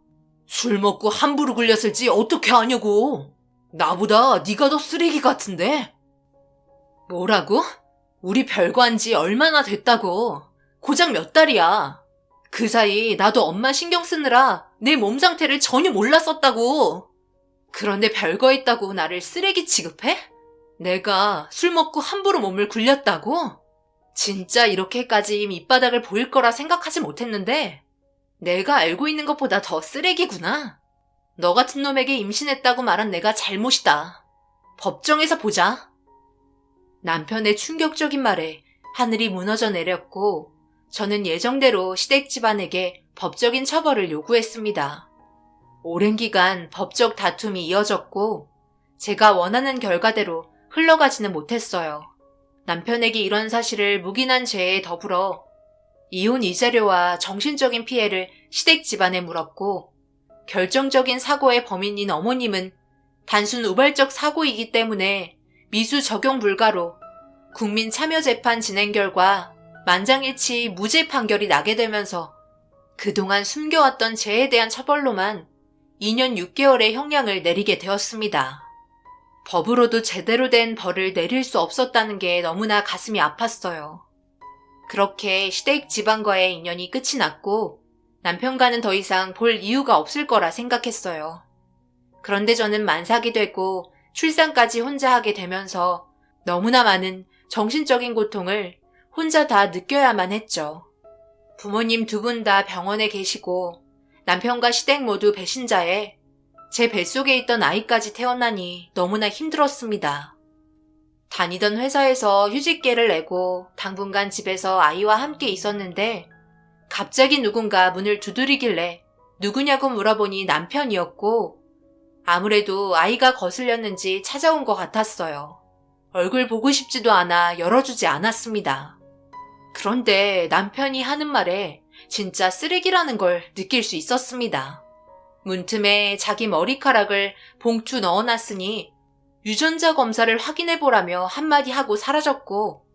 술 먹고 함부로 굴렸을지 어떻게 아냐고. 나보다 네가 더 쓰레기 같은데? 뭐라고? 우리 별거 한 지 얼마나 됐다고. 고작 몇 달이야. 그 사이 나도 엄마 신경 쓰느라 내 몸 상태를 전혀 몰랐었다고. 그런데 별거 있다고 나를 쓰레기 취급해? 내가 술 먹고 함부로 몸을 굴렸다고? 진짜 이렇게까지 밑바닥을 보일 거라 생각하지 못했는데 내가 알고 있는 것보다 더 쓰레기구나. 너 같은 놈에게 임신했다고 말한 내가 잘못이다. 법정에서 보자. 남편의 충격적인 말에 하늘이 무너져 내렸고 저는 예정대로 시댁 집안에게 법적인 처벌을 요구했습니다. 오랜 기간 법적 다툼이 이어졌고 제가 원하는 결과대로 흘러가지는 못했어요. 남편에게 이런 사실을 묵인한 죄에 더불어 이혼 이자료와 정신적인 피해를 시댁 집안에 물었고 결정적인 사고의 범인인 어머님은 단순 우발적 사고이기 때문에 미수 적용 불가로 국민참여재판 진행 결과 만장일치 무죄 판결이 나게 되면서 그동안 숨겨왔던 죄에 대한 처벌로만 2년 6개월의 형량을 내리게 되었습니다. 법으로도 제대로 된 벌을 내릴 수 없었다는 게 너무나 가슴이 아팠어요. 그렇게 시댁 집안과의 인연이 끝이 났고 남편과는 더 이상 볼 이유가 없을 거라 생각했어요. 그런데 저는 만삭이 되고 출산까지 혼자 하게 되면서 너무나 많은 정신적인 고통을 혼자 다 느껴야만 했죠. 부모님 두 분 다 병원에 계시고 남편과 시댁 모두 배신자에 제 뱃속에 있던 아이까지 태어나니 너무나 힘들었습니다. 다니던 회사에서 휴직계를 내고 당분간 집에서 아이와 함께 있었는데 갑자기 누군가 문을 두드리길래 누구냐고 물어보니 남편이었고 아무래도 아이가 거슬렸는지 찾아온 것 같았어요. 얼굴 보고 싶지도 않아 열어주지 않았습니다. 그런데 남편이 하는 말에 진짜 쓰레기라는 걸 느낄 수 있었습니다. 문틈에 자기 머리카락을 봉투 넣어놨으니 유전자 검사를 확인해보라며 한마디 하고 사라졌고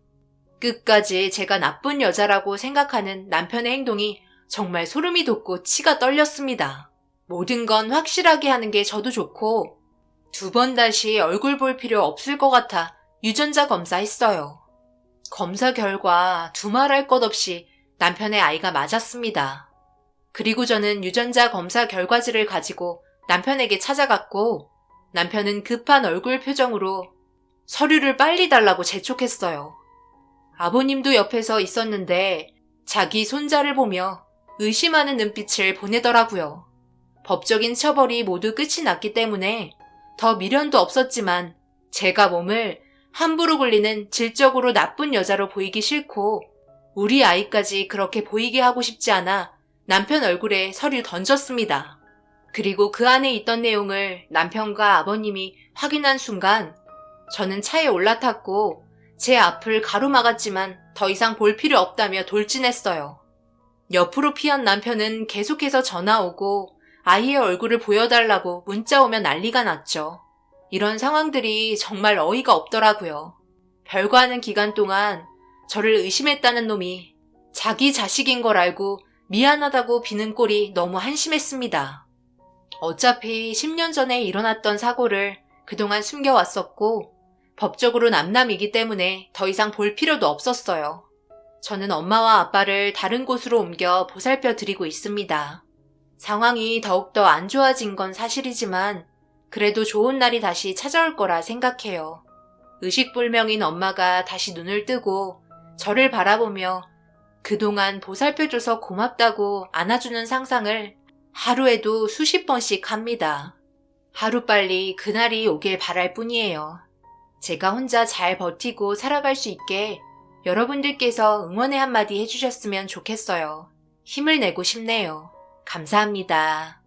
끝까지 제가 나쁜 여자라고 생각하는 남편의 행동이 정말 소름이 돋고 치가 떨렸습니다. 모든 건 확실하게 하는 게 저도 좋고 2번 다시 얼굴 볼 필요 없을 것 같아 유전자 검사했어요. 검사 결과 두말할 것 없이 남편의 아이가 맞았습니다. 그리고 저는 유전자 검사 결과지를 가지고 남편에게 찾아갔고 남편은 급한 얼굴 표정으로 서류를 빨리 달라고 재촉했어요. 아버님도 옆에서 있었는데 자기 손자를 보며 의심하는 눈빛을 보내더라고요. 법적인 처벌이 모두 끝이 났기 때문에 더 미련도 없었지만 제가 몸을 함부로 굴리는 질적으로 나쁜 여자로 보이기 싫고 우리 아이까지 그렇게 보이게 하고 싶지 않아 남편 얼굴에 서류 던졌습니다. 그리고 그 안에 있던 내용을 남편과 아버님이 확인한 순간 저는 차에 올라탔고 제 앞을 가로막았지만 더 이상 볼 필요 없다며 돌진했어요. 옆으로 피한 남편은 계속해서 전화 오고 아이의 얼굴을 보여달라고 문자 오면 난리가 났죠. 이런 상황들이 정말 어이가 없더라고요. 별거 하는 기간 동안 저를 의심했다는 놈이 자기 자식인 걸 알고 미안하다고 비는 꼴이 너무 한심했습니다. 어차피 10년 전에 일어났던 사고를 그동안 숨겨왔었고 법적으로 남남이기 때문에 더 이상 볼 필요도 없었어요. 저는 엄마와 아빠를 다른 곳으로 옮겨 보살펴 드리고 있습니다. 상황이 더욱더 안 좋아진 건 사실이지만 그래도 좋은 날이 다시 찾아올 거라 생각해요. 의식불명인 엄마가 다시 눈을 뜨고 저를 바라보며 그동안 보살펴줘서 고맙다고 안아주는 상상을 하루에도 수십 번씩 합니다. 하루빨리 그날이 오길 바랄 뿐이에요. 제가 혼자 잘 버티고 살아갈 수 있게 여러분들께서 응원의 한마디 해주셨으면 좋겠어요. 힘을 내고 싶네요. 감사합니다.